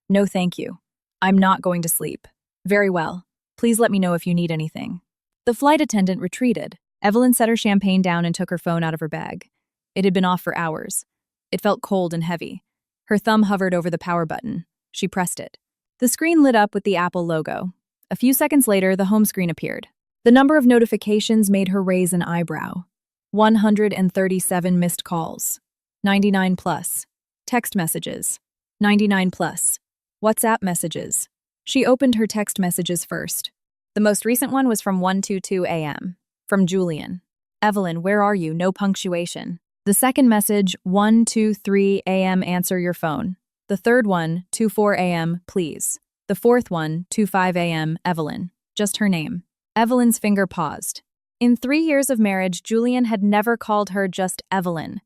"No, thank you. I'm not going to sleep." "Very well. Please let me know if you need anything." The flight attendant retreated. Evelyn set her champagne down and took her phone out of her bag. It had been off for hours. It felt cold and heavy. Her thumb hovered over the power button. She pressed it. The screen lit up with the Apple logo. A few seconds later, the home screen appeared. The number of notifications made her raise an eyebrow. 137 missed calls. 99 plus. Text messages. 99 plus. WhatsApp messages. She opened her text messages first. The most recent one was from 1:22 a.m. From Julian. Evelyn, where are you? No punctuation. The second message, 1:23 a.m. answer your phone. The third one, 2:04 a.m. please. The fourth one, 2:05 a.m. Evelyn. Just her name. Evelyn's finger paused. In 3 years of marriage, Julian had never called her just Evelyn.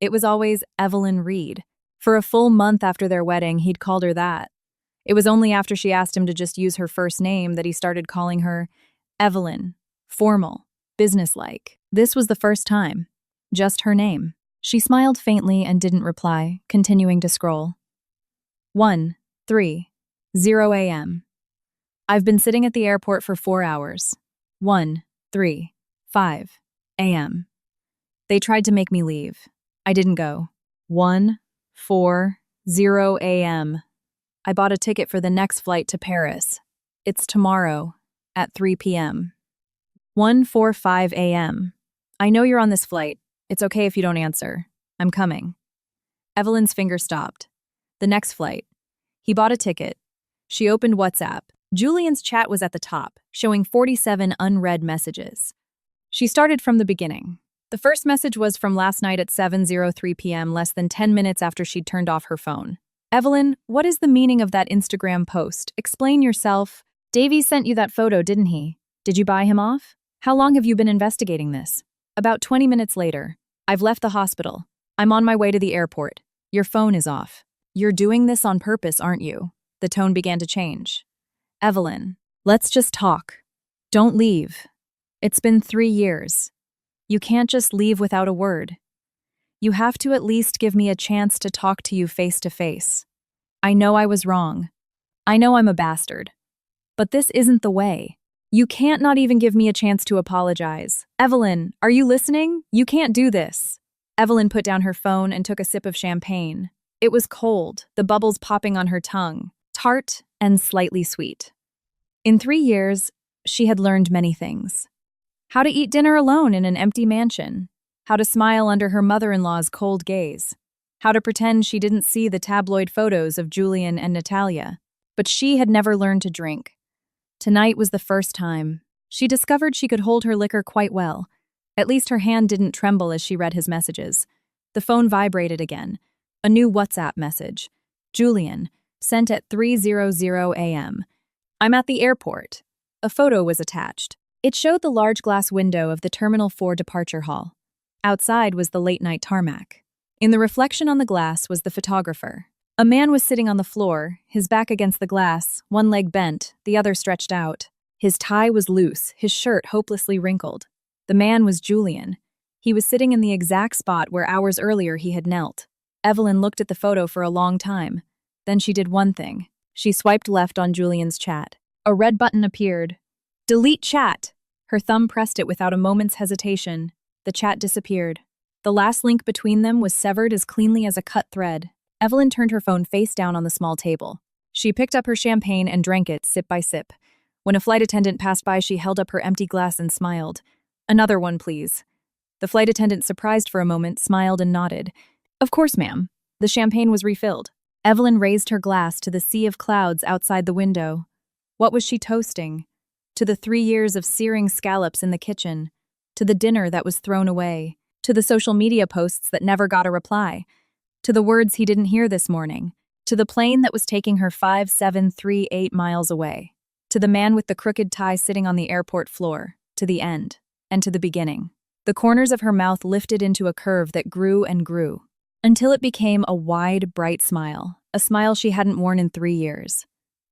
It was always Evelyn Reed. For a full month after their wedding, he'd called her that. It was only after she asked him to just use her first name that he started calling her Evelyn. Formal, businesslike. This was the first time. Just her name. She smiled faintly and didn't reply, continuing to scroll. 1:30 a.m. I've been sitting at the airport for 4 hours. 1:35 a.m. They tried to make me leave. I didn't go. 1:40 a.m. I bought a ticket for the next flight to Paris. It's tomorrow at 3 p.m. 1:45 a.m. I know you're on this flight. It's okay if you don't answer. I'm coming. Evelyn's finger stopped. The next flight. He bought a ticket. She opened WhatsApp. Julian's chat was at the top, showing 47 unread messages. She started from the beginning. The first message was from last night at 7:03 p.m., less than 10 minutes after she'd turned off her phone. Evelyn, what is the meaning of that Instagram post? Explain yourself. Davey sent you that photo, didn't he? Did you buy him off? How long have you been investigating this? About 20 minutes later. I've left the hospital. I'm on my way to the airport. Your phone is off. You're doing this on purpose, aren't you? The tone began to change. Evelyn, let's just talk. Don't leave. It's been 3 years. You can't just leave without a word. You have to at least give me a chance to talk to you face to face. I know I was wrong. I know I'm a bastard. But this isn't the way. You can't not even give me a chance to apologize. Evelyn, are you listening? You can't do this. Evelyn put down her phone and took a sip of champagne. It was cold, the bubbles popping on her tongue, tart and slightly sweet. In 3 years, she had learned many things. How to eat dinner alone in an empty mansion. How to smile under her mother-in-law's cold gaze. How to pretend she didn't see the tabloid photos of Julian and Natalia. But she had never learned to drink. Tonight was the first time. She discovered she could hold her liquor quite well. At least her hand didn't tremble as she read his messages. The phone vibrated again. A new WhatsApp message. Julian, sent at 3:00 a.m. I'm at the airport. A photo was attached. It showed the large glass window of the Terminal 4 departure hall. Outside was the late-night tarmac. In the reflection on the glass was the photographer. A man was sitting on the floor, his back against the glass, one leg bent, the other stretched out. His tie was loose, his shirt hopelessly wrinkled. The man was Julian. He was sitting in the exact spot where hours earlier he had knelt. Evelyn looked at the photo for a long time. Then she did one thing. She swiped left on Julian's chat. A red button appeared. Delete chat! Her thumb pressed it without a moment's hesitation. The chat disappeared. The last link between them was severed as cleanly as a cut thread. Evelyn turned her phone face down on the small table. She picked up her champagne and drank it, sip by sip. When a flight attendant passed by, she held up her empty glass and smiled. Another one, please. The flight attendant, surprised for a moment, smiled and nodded. Of course, ma'am. The champagne was refilled. Evelyn raised her glass to the sea of clouds outside the window. What was she toasting? To the 3 years of searing scallops in the kitchen. To the dinner that was thrown away. To the social media posts that never got a reply. To the words he didn't hear this morning. To the plane that was taking her 5,738 miles away. To the man with the crooked tie sitting on the airport floor. To the end. And to the beginning. The corners of her mouth lifted into a curve that grew and grew. Until it became a wide, bright smile. A smile she hadn't worn in 3 years.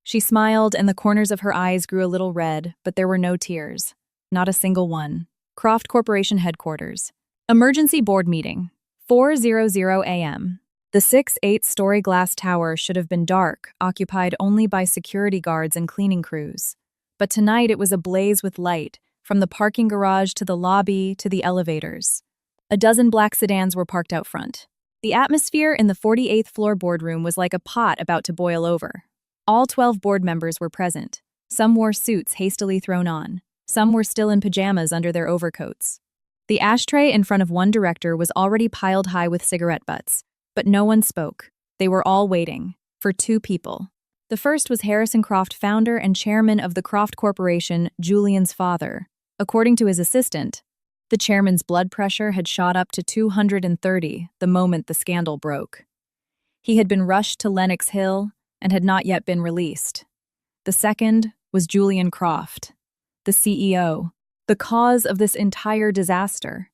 She smiled and the corners of her eyes grew a little red, but there were no tears. Not a single one. Croft Corporation Headquarters. Emergency board meeting. 4:00 a.m. The 6-8-story glass tower should have been dark, occupied only by security guards and cleaning crews. But tonight it was ablaze with light, from the parking garage to the lobby to the elevators. A dozen black sedans were parked out front. The atmosphere in the 48th floor boardroom was like a pot about to boil over. All 12 board members were present. Some wore suits hastily thrown on. Some were still in pajamas under their overcoats. The ashtray in front of one director was already piled high with cigarette butts, but no one spoke. They were all waiting for 2 people. The first was Harrison Croft, founder and chairman of the Croft Corporation, Julian's father. According to his assistant, the chairman's blood pressure had shot up to 230 the moment the scandal broke. He had been rushed to Lenox Hill and had not yet been released. The second was Julian Croft, the CEO, the cause of this entire disaster.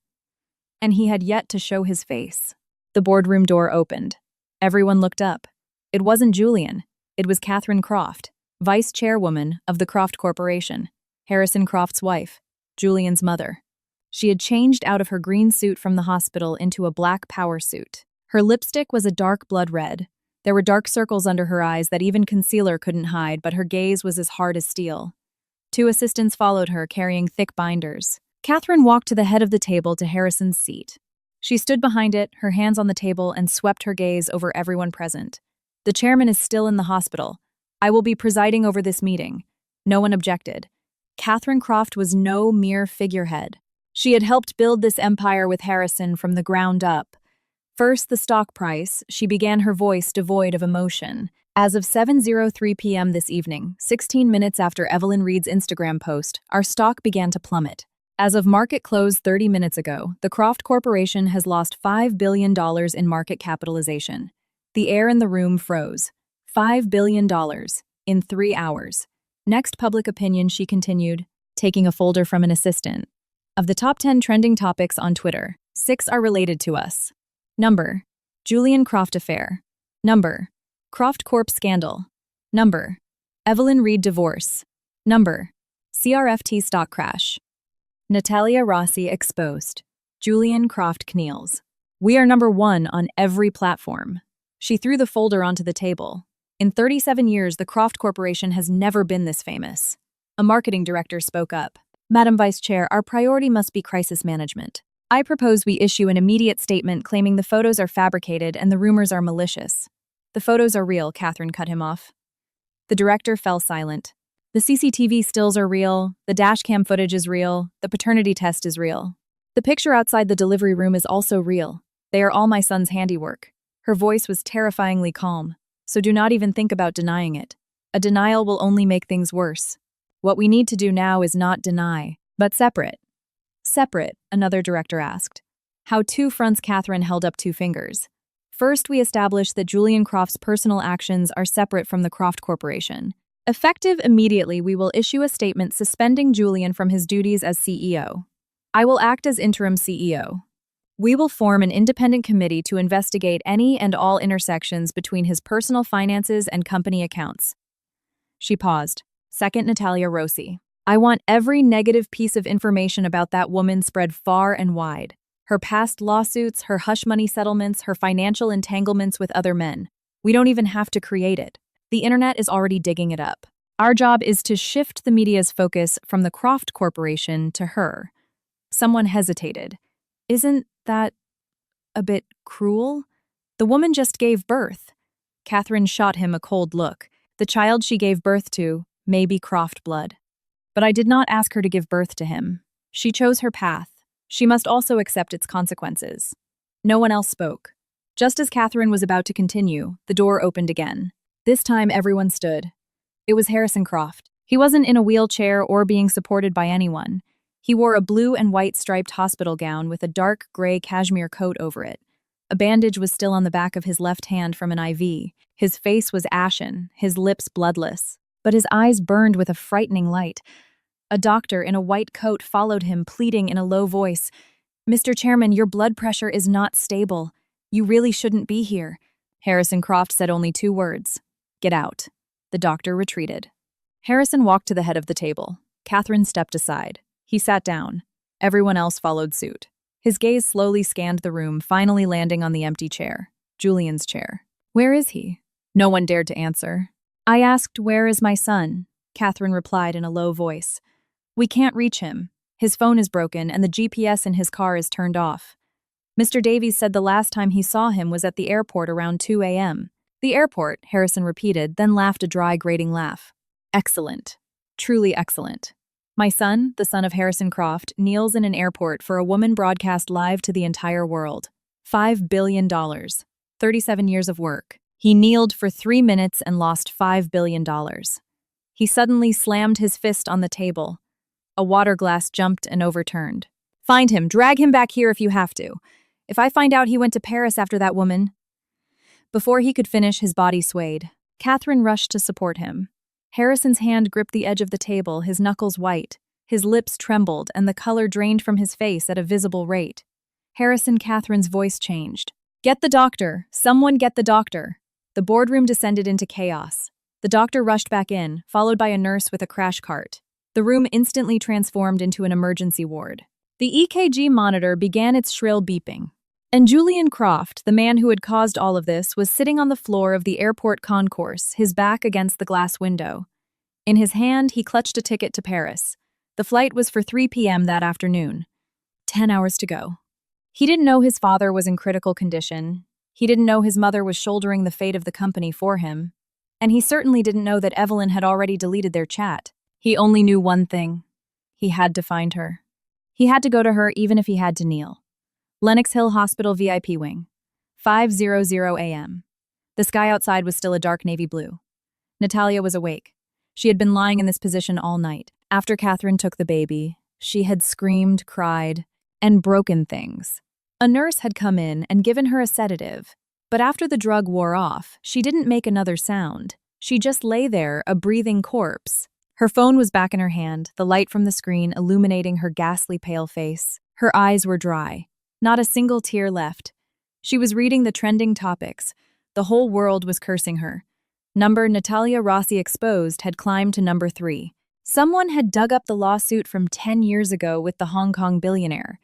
And he had yet to show his face. The boardroom door opened. Everyone looked up. It wasn't Julian. It was Catherine Croft, vice chairwoman of the Croft Corporation, Harrison Croft's wife, Julian's mother. She had changed out of her green suit from the hospital into a black power suit. Her lipstick was a dark blood red. There were dark circles under her eyes that even concealer couldn't hide, but her gaze was as hard as steel. Two assistants followed her, carrying thick binders. Catherine walked to the head of the table to Harrison's seat. She stood behind it, her hands on the table, and swept her gaze over everyone present. The chairman is still in the hospital. I will be presiding over this meeting. No one objected. Catherine Croft was no mere figurehead. She had helped build this empire with Harrison from the ground up. First, the stock price. She began her voice devoid of emotion. As of 7:03 p.m. this evening, 16 minutes after Evelyn Reed's Instagram post, our stock began to plummet. As of market close 30 minutes ago, the Croft Corporation has lost $5 billion in market capitalization. The air in the room froze. $5 billion in 3 hours. Next public opinion, she continued, taking a folder from an assistant. Of the top 10 trending topics on Twitter, 6 are related to us. Number: Julian Croft affair. Number: Croft Corp scandal. Number: Evelyn Reed divorce. Number: CRFT stock crash. Natalia Rossi exposed. Julian Croft kneels. We are number 1 on every platform. She threw the folder onto the table. In 37 years, the Croft Corporation has never been this famous. A marketing director spoke up. Madam Vice Chair, our priority must be crisis management. I propose we issue an immediate statement claiming the photos are fabricated and the rumors are malicious. The photos are real, Catherine cut him off. The director fell silent. The CCTV stills are real, the dashcam footage is real, the paternity test is real. The picture outside the delivery room is also real. They are all my son's handiwork. Her voice was terrifyingly calm, so do not even think about denying it. A denial will only make things worse. What we need to do now is not deny, but separate. Separate, another director asked. How two fronts? Catherine held up 2 fingers. First, we establish that Julian Croft's personal actions are separate from the Croft Corporation. Effective immediately, we will issue a statement suspending Julian from his duties as CEO. I will act as interim CEO. We will form an independent committee to investigate any and all intersections between his personal finances and company accounts. She paused. Second, Natalia Rossi. I want every negative piece of information about that woman spread far and wide. Her past lawsuits, her hush money settlements, her financial entanglements with other men. We don't even have to create it. The internet is already digging it up. Our job is to shift the media's focus from the Croft Corporation to her. Someone hesitated. Isn't that a bit cruel? The woman just gave birth. Catherine shot him a cold look. The child she gave birth to may be Croft blood. But I did not ask her to give birth to him. She chose her path. She must also accept its consequences. No one else spoke. Just as Catherine was about to continue, the door opened again. This time everyone stood. It was Harrison Croft. He wasn't in a wheelchair or being supported by anyone. He wore a blue and white striped hospital gown with a dark gray cashmere coat over it. A bandage was still on the back of his left hand from an IV. His face was ashen, his lips bloodless, but his eyes burned with a frightening light. A doctor in a white coat followed him, pleading in a low voice, "Mr. Chairman, your blood pressure is not stable. You really shouldn't be here." Harrison Croft said only 2 words. "Get out." The doctor retreated. Harrison walked to the head of the table. Catherine stepped aside. He sat down. Everyone else followed suit. His gaze slowly scanned the room, finally landing on the empty chair. Julian's chair. Where is he? No one dared to answer. I asked, "Where is my son?" Catherine replied in a low voice. "We can't reach him. His phone is broken and the GPS in his car is turned off." Mr. Davies said the last time he saw him was at the airport around 2 a.m. The airport, Harrison repeated, then laughed a dry, grating laugh. Excellent. Truly excellent. My son, the son of Harrison Croft, kneels in an airport for a woman broadcast live to the entire world. $5 billion. 37 years of work. He kneeled for 3 minutes and lost $5 billion. He suddenly slammed his fist on the table. A water glass jumped and overturned. Find him. Drag him back here if you have to. If I find out he went to Paris after that woman. Before he could finish, his body swayed. Catherine rushed to support him. Harrison's hand gripped the edge of the table, his knuckles white. His lips trembled, and the color drained from his face at a visible rate. Catherine's voice changed. Get the doctor! Someone get the doctor! The boardroom descended into chaos. The doctor rushed back in, followed by a nurse with a crash cart. The room instantly transformed into an emergency ward. The EKG monitor began its shrill beeping. And Julian Croft, the man who had caused all of this, was sitting on the floor of the airport concourse, his back against the glass window. In his hand, he clutched a ticket to Paris. The flight was for 3 p.m. that afternoon. 10 hours to go. He didn't know his father was in critical condition. He didn't know his mother was shouldering the fate of the company for him. And he certainly didn't know that Evelyn had already deleted their chat. He only knew one thing. He had to find her. He had to go to her even if he had to kneel. Lenox Hill Hospital VIP wing. 5:00 a.m. The sky outside was still a dark navy blue. Natalia was awake. She had been lying in this position all night. After Catherine took the baby, she had screamed, cried, and broken things. A nurse had come in and given her a sedative, but after the drug wore off, she didn't make another sound. She just lay there, a breathing corpse. Her phone was back in her hand, the light from the screen illuminating her ghastly pale face. Her eyes were dry. Not a single tear left. She was reading the trending topics. The whole world was cursing her. Number Natalia Rossi exposed had climbed to number 3. Someone had dug up the lawsuit from 10 years ago with the Hong Kong billionaire.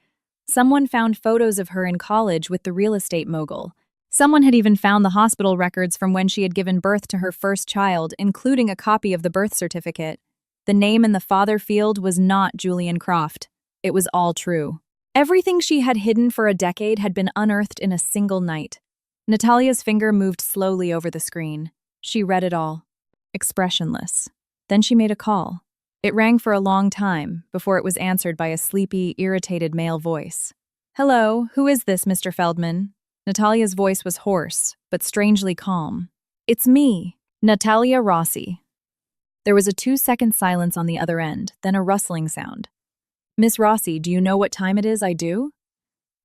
Someone found photos of her in college with the real estate mogul. Someone had even found the hospital records from when she had given birth to her first child, including a copy of the birth certificate. The name in the father field was not Julian Croft. It was all true. Everything she had hidden for a decade had been unearthed in a single night. Natalia's finger moved slowly over the screen. She read it all, expressionless. Then she made a call. It rang for a long time before it was answered by a sleepy, irritated male voice. Hello, who is this, Mr. Feldman? Natalia's voice was hoarse, but strangely calm. It's me, Natalia Rossi. There was a 2-second silence on the other end, then a rustling sound. Miss Rossi, do you know what time it is? I do?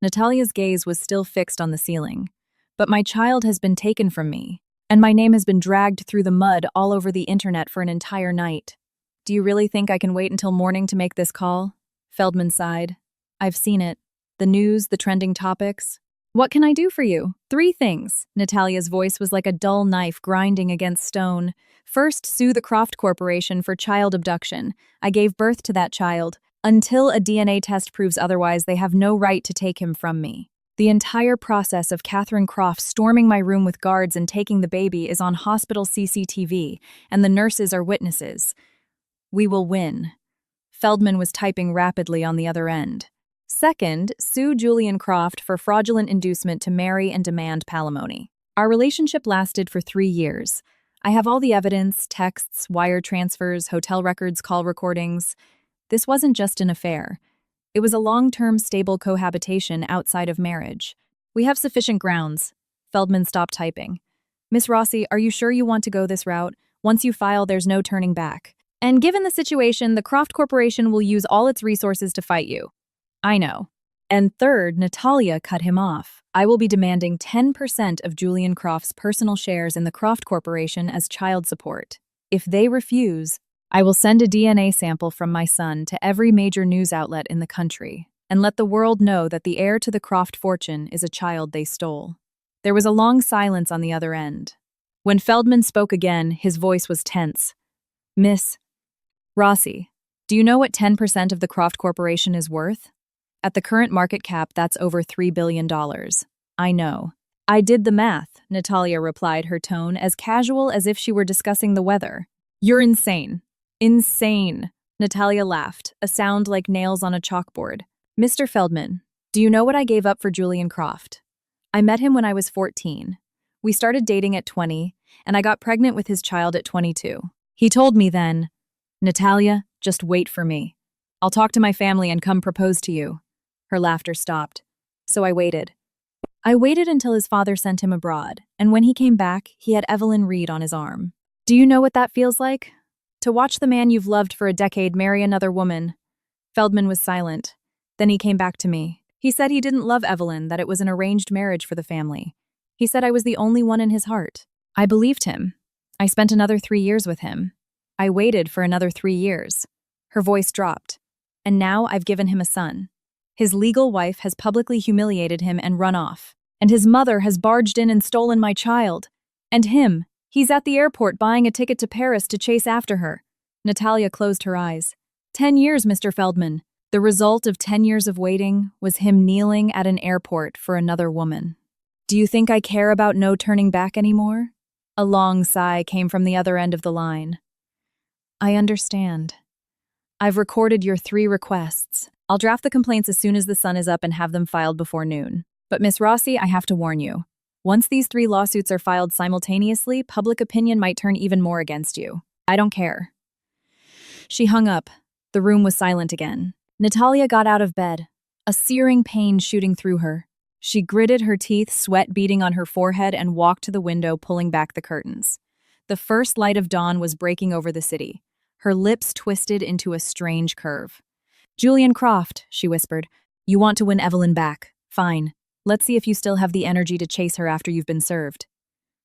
Natalia's gaze was still fixed on the ceiling. But my child has been taken from me, and my name has been dragged through the mud all over the internet for an entire night. Do you really think I can wait until morning to make this call? Feldman sighed. I've seen it. The news, the trending topics. What can I do for you? 3 things. Natalia's voice was like a dull knife grinding against stone. First, sue the Croft Corporation for child abduction. I gave birth to that child. Until a DNA test proves otherwise, they have no right to take him from me. The entire process of Catherine Croft storming my room with guards and taking the baby is on hospital CCTV, and the nurses are witnesses. We will win. Feldman was typing rapidly on the other end. Second, sue Julian Croft for fraudulent inducement to marry and demand palimony. Our relationship lasted for 3 years. I have all the evidence, texts, wire transfers, hotel records, call recordings. This wasn't just an affair. It was a long-term, stable cohabitation outside of marriage. We have sufficient grounds. Feldman stopped typing. Miss Rossi, are you sure you want to go this route? Once you file, there's no turning back. And given the situation, the Croft Corporation will use all its resources to fight you. I know. And third, Natalia cut him off. I will be demanding 10% of Julian Croft's personal shares in the Croft Corporation as child support. If they refuse, I will send a DNA sample from my son to every major news outlet in the country and let the world know that the heir to the Croft fortune is a child they stole. There was a long silence on the other end. When Feldman spoke again, his voice was tense. Miss Rossi, do you know what 10% of the Croft Corporation is worth? At the current market cap, that's over $3 billion. I know. I did the math, Natalia replied, her tone as casual as if she were discussing the weather. You're insane. Insane. Natalia laughed, a sound like nails on a chalkboard. Mr. Feldman, do you know what I gave up for Julian Croft? I met him when I was 14. We started dating at 20, and I got pregnant with his child at 22. He told me then, Natalia, just wait for me. I'll talk to my family and come propose to you. Her laughter stopped. So I waited. I waited until his father sent him abroad, and when he came back, he had Evelyn Reed on his arm. Do you know what that feels like? To watch the man you've loved for a decade marry another woman. Feldman was silent. Then he came back to me. He said he didn't love Evelyn, that it was an arranged marriage for the family. He said I was the only one in his heart. I believed him. I spent another 3 years with him. I waited for another 3 years. Her voice dropped. And now I've given him a son. His legal wife has publicly humiliated him and run off. And his mother has barged in and stolen my child. And him, he's at the airport buying a ticket to Paris to chase after her. Natalia closed her eyes. 10 years, Mr. Feldman. The result of 10 years of waiting was him kneeling at an airport for another woman. Do you think I care about no turning back anymore? A long sigh came from the other end of the line. I understand. I've recorded your 3 requests. I'll draft the complaints as soon as the sun is up and have them filed before noon. But Miss Rossi, I have to warn you. Once these 3 lawsuits are filed simultaneously, public opinion might turn even more against you. I don't care. She hung up. The room was silent again. Natalia got out of bed, a searing pain shooting through her. She gritted her teeth, sweat beading on her forehead, and walked to the window, pulling back the curtains. The first light of dawn was breaking over the city. Her lips twisted into a strange curve. Julian Croft, she whispered. You want to win Evelyn back. Fine. Let's see if you still have the energy to chase her after you've been served.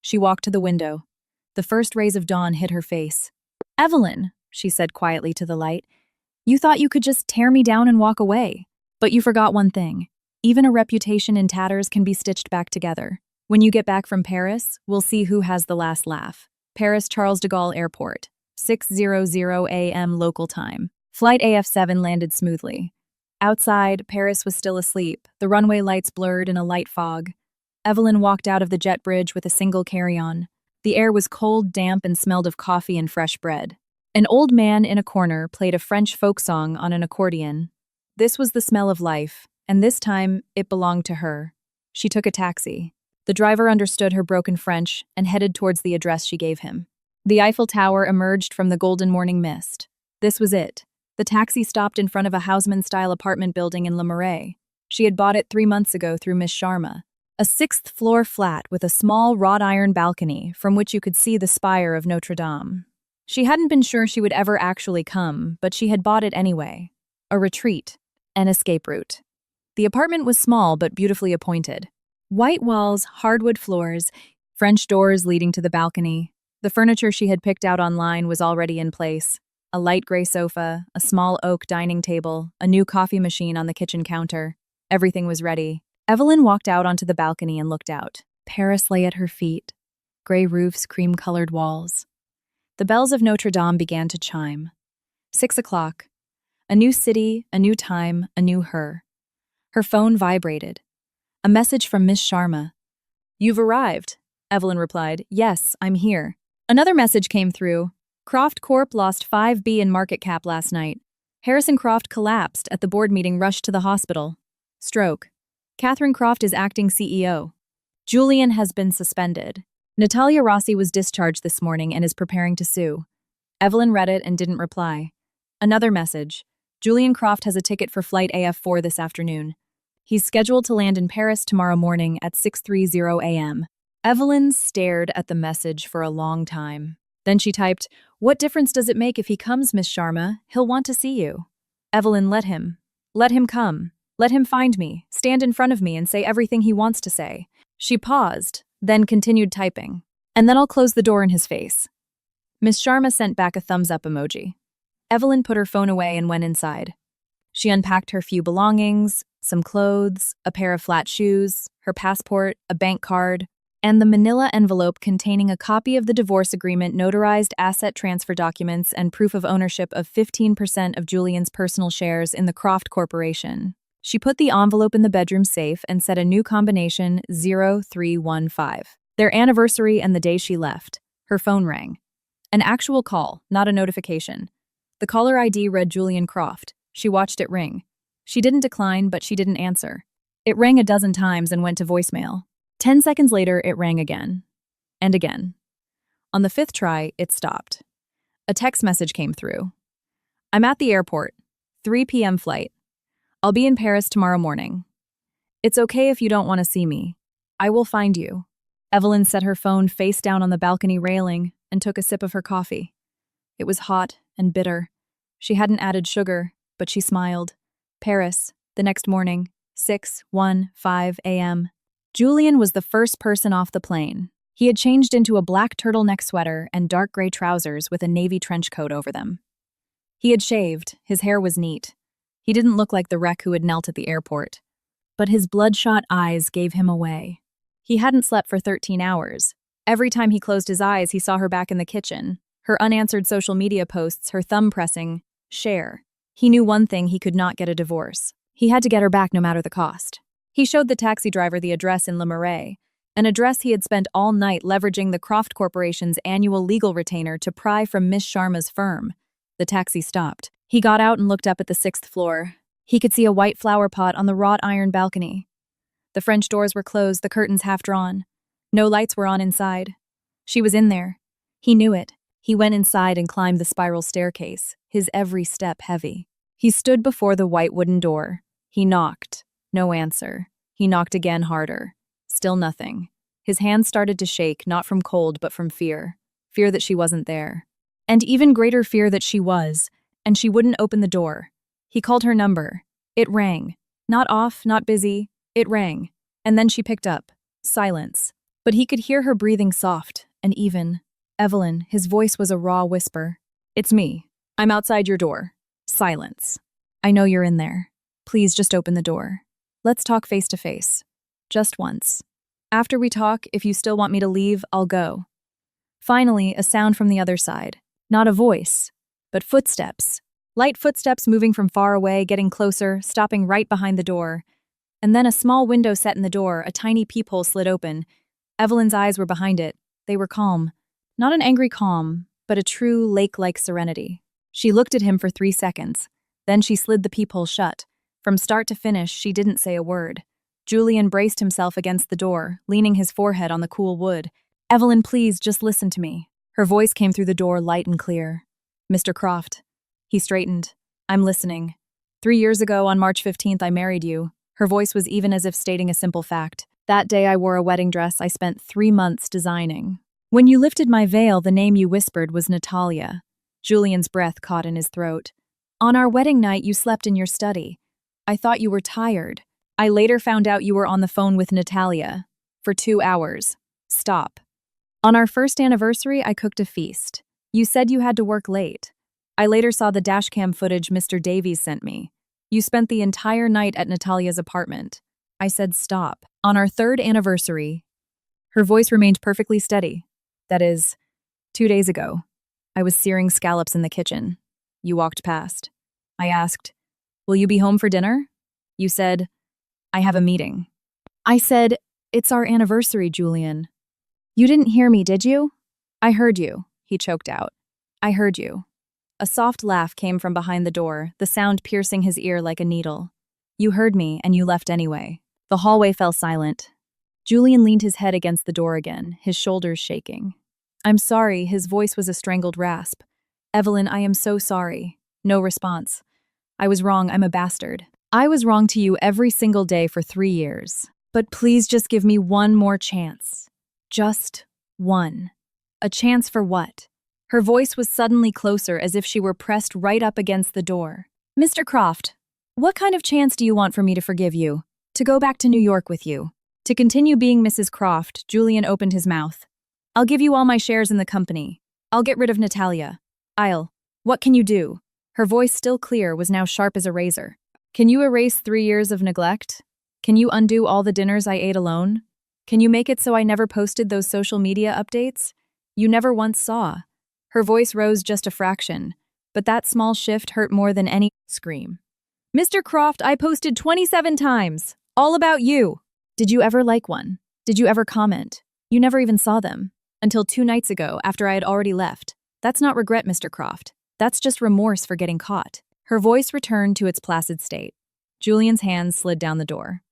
She walked to the window. The first rays of dawn hit her face. Evelyn, she said quietly to the light, you thought you could just tear me down and walk away. But you forgot one thing. Even a reputation in tatters can be stitched back together. When you get back from Paris, we'll see who has the last laugh. Paris Charles de Gaulle Airport, 6:00 a.m. local time. Flight AF7 landed smoothly. Outside, Paris was still asleep, the runway lights blurred in a light fog. Evelyn walked out of the jet bridge with a single carry-on. The air was cold, damp, and smelled of coffee and fresh bread. An old man in a corner played a French folk song on an accordion. This was the smell of life, and this time it belonged to her. She took a taxi. The driver understood her broken French and headed towards the address she gave him. The Eiffel Tower emerged from the golden morning mist. This was it. The taxi stopped in front of a Haussmann-style apartment building in Le Marais. She had bought it 3 months ago through Miss Sharma. A 6th-floor flat with a small wrought-iron balcony from which you could see the spire of Notre Dame. She hadn't been sure she would ever actually come, but she had bought it anyway. A retreat. An escape route. The apartment was small but beautifully appointed. White walls, hardwood floors, French doors leading to the balcony. The furniture she had picked out online was already in place. A light gray sofa, a small oak dining table, a new coffee machine on the kitchen counter. Everything was ready. Evelyn walked out onto the balcony and looked out. Paris lay at her feet. Gray roofs, cream-colored walls. The bells of Notre Dame began to chime. 6 o'clock. A new city, a new time, a new her. Her phone vibrated. A message from Miss Sharma. You've arrived, Evelyn replied. Yes, I'm here. Another message came through. Croft Corp lost 5B in market cap last night. Harrison Croft collapsed at the board meeting, rushed to the hospital. Stroke. Catherine Croft is acting CEO. Julian has been suspended. Natalia Rossi was discharged this morning and is preparing to sue. Evelyn read it and didn't reply. Another message. Julian Croft has a ticket for flight AF4 this afternoon. He's scheduled to land in Paris tomorrow morning at 6:30 a.m. Evelyn stared at the message for a long time. Then she typed, What difference does it make if he comes, Miss Sharma? He'll want to see you. Evelyn, let him. Let him come. Let him find me, stand in front of me and say everything he wants to say. She paused, then continued typing. And then I'll close the door in his face. Miss Sharma sent back a thumbs-up emoji. Evelyn put her phone away and went inside. She unpacked her few belongings, some clothes, a pair of flat shoes, her passport, a bank card, and the manila envelope containing a copy of the divorce agreement, notarized asset transfer documents, and proof of ownership of 15% of Julian's personal shares in the Croft Corporation. She put the envelope in the bedroom safe and set a new combination 0315. Their anniversary and the day she left. Her phone rang. An actual call, not a notification. The caller ID read Julian Croft. She watched it ring. She didn't decline, but she didn't answer. It rang a dozen times and went to voicemail. 10 seconds later, it rang again. And again. On the 5th try, it stopped. A text message came through. I'm at the airport. 3 p.m. flight. I'll be in Paris tomorrow morning. It's okay if you don't want to see me. I will find you. Evelyn set her phone face down on the balcony railing and took a sip of her coffee. It was hot and bitter. She hadn't added sugar, but she smiled. Paris, the next morning, 6:15 a.m. Julian was the first person off the plane. He had changed into a black turtleneck sweater and dark gray trousers with a navy trench coat over them. He had shaved, his hair was neat. He didn't look like the wreck who had knelt at the airport. But his bloodshot eyes gave him away. He hadn't slept for 13 hours. Every time he closed his eyes, he saw her back in the kitchen, her unanswered social media posts, her thumb pressing, share. He knew one thing: he could not get a divorce. He had to get her back no matter the cost. He showed the taxi driver the address in Le Marais, an address he had spent all night leveraging the Croft Corporation's annual legal retainer to pry from Miss Sharma's firm. The taxi stopped. He got out and looked up at the 6th floor. He could see a white flower pot on the wrought iron balcony. The French doors were closed, the curtains half drawn. No lights were on inside. She was in there. He knew it. He went inside and climbed the spiral staircase, his every step heavy. He stood before the white wooden door. He knocked. No answer. He knocked again, harder. Still nothing. His hands started to shake, not from cold, but from fear. Fear that she wasn't there. And even greater fear that she was, and she wouldn't open the door. He called her number. It rang. Not off, not busy. It rang. And then she picked up. Silence. But he could hear her breathing soft and even. Evelyn, his voice was a raw whisper. It's me. I'm outside your door. Silence. I know you're in there. Please just open the door. Let's talk face to face. Just once. After we talk, if you still want me to leave, I'll go. Finally, a sound from the other side. Not a voice, but footsteps. Light footsteps moving from far away, getting closer, stopping right behind the door. And then a small window set in the door, a tiny peephole slid open. Evelyn's eyes were behind it. They were calm. Not an angry calm, but a true lake-like serenity. She looked at him for 3 seconds. Then she slid the peephole shut. From start to finish, she didn't say a word. Julian braced himself against the door, leaning his forehead on the cool wood. Evelyn, please, just listen to me. Her voice came through the door light and clear. Mr. Croft. He straightened. I'm listening. 3 years ago, on March 15th, I married you. Her voice was even as if stating a simple fact. That day I wore a wedding dress I spent 3 months designing. When you lifted my veil, the name you whispered was Natalia. Julian's breath caught in his throat. On our wedding night, you slept in your study. I thought you were tired. I later found out you were on the phone with Natalia. For 2 hours. Stop. On our first anniversary, I cooked a feast. You said you had to work late. I later saw the dashcam footage Mr. Davies sent me. You spent the entire night at Natalia's apartment. I said stop. On our 3rd anniversary. Her voice remained perfectly steady. That is, 2 days ago. I was searing scallops in the kitchen. You walked past. I asked, will you be home for dinner? You said, I have a meeting. I said, it's our anniversary, Julian. You didn't hear me, did you? I heard you, he choked out. I heard you. A soft laugh came from behind the door, the sound piercing his ear like a needle. You heard me, and you left anyway. The hallway fell silent. Julian leaned his head against the door again, his shoulders shaking. I'm sorry, his voice was a strangled rasp. Evelyn, I am so sorry. No response. I was wrong, I'm a bastard. I was wrong to you every single day for 3 years. But please just give me one more chance. Just one. A chance for what? Her voice was suddenly closer, as if she were pressed right up against the door. Mr. Croft, what kind of chance do you want for me to forgive you? To go back to New York with you? To continue being Mrs. Croft? Julian opened his mouth. I'll give you all my shares in the company. I'll get rid of Natalia. What can you do? Her voice, still clear, was now sharp as a razor. Can you erase 3 years of neglect? Can you undo all the dinners I ate alone? Can you make it so I never posted those social media updates you never once saw? Her voice rose just a fraction, but that small shift hurt more than any scream. Mr. Croft, I posted 27 times. All about you. Did you ever like one? Did you ever comment? You never even saw them. Until 2 nights ago, after I had already left. That's not regret, Mr. Croft. That's just remorse for getting caught. Her voice returned to its placid state. Julian's hands slid down the door.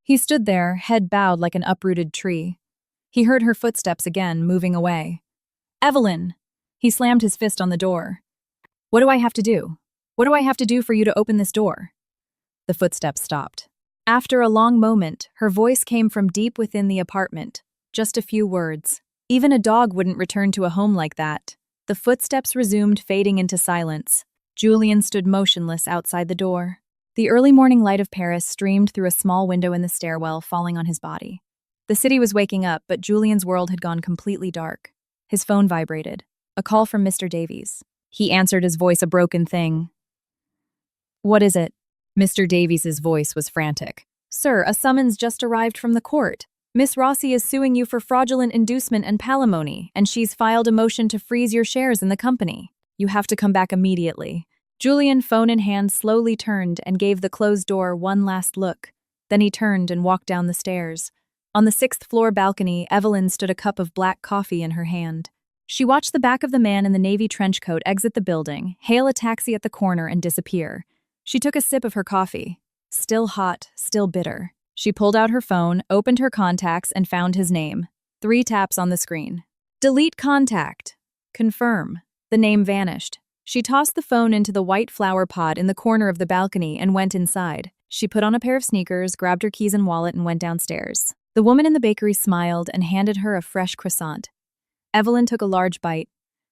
He stood there, head bowed like an uprooted tree. He heard her footsteps again, moving away. Evelyn! He slammed his fist on the door. What do I have to do? What do I have to do for you to open this door? The footsteps stopped. After a long moment, her voice came from deep within the apartment. Just a few words. Even a dog wouldn't return to a home like that. The footsteps resumed, fading into silence. Julian stood motionless outside the door. The early morning light of Paris streamed through a small window in the stairwell, falling on his body. The city was waking up, but Julian's world had gone completely dark. His phone vibrated. A call from Mr. Davies. He answered, his voice a broken thing. "What is it?" Mr. Davies's voice was frantic. "Sir, a summons just arrived from the court. Miss Rossi is suing you for fraudulent inducement and palimony, and she's filed a motion to freeze your shares in the company. You have to come back immediately." Julian, phone in hand, slowly turned and gave the closed door one last look. Then he turned and walked down the stairs. On the 6th-floor balcony, Evelyn stood, a cup of black coffee in her hand. She watched the back of the man in the navy trench coat exit the building, hail a taxi at the corner, and disappear. She took a sip of her coffee. Still hot, still bitter. She pulled out her phone, opened her contacts, and found his name. 3 taps on the screen. Delete contact. Confirm. The name vanished. She tossed the phone into the white flower pot in the corner of the balcony and went inside. She put on a pair of sneakers, grabbed her keys and wallet, and went downstairs. The woman in the bakery smiled and handed her a fresh croissant. Evelyn took a large bite.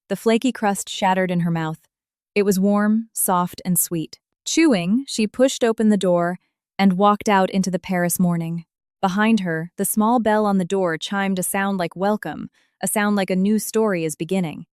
The flaky crust shattered in her mouth. It was warm, soft, and sweet. Chewing, she pushed open the door and walked out into the Paris morning. Behind her, the small bell on the door chimed a sound like welcome, a sound like a new story is beginning.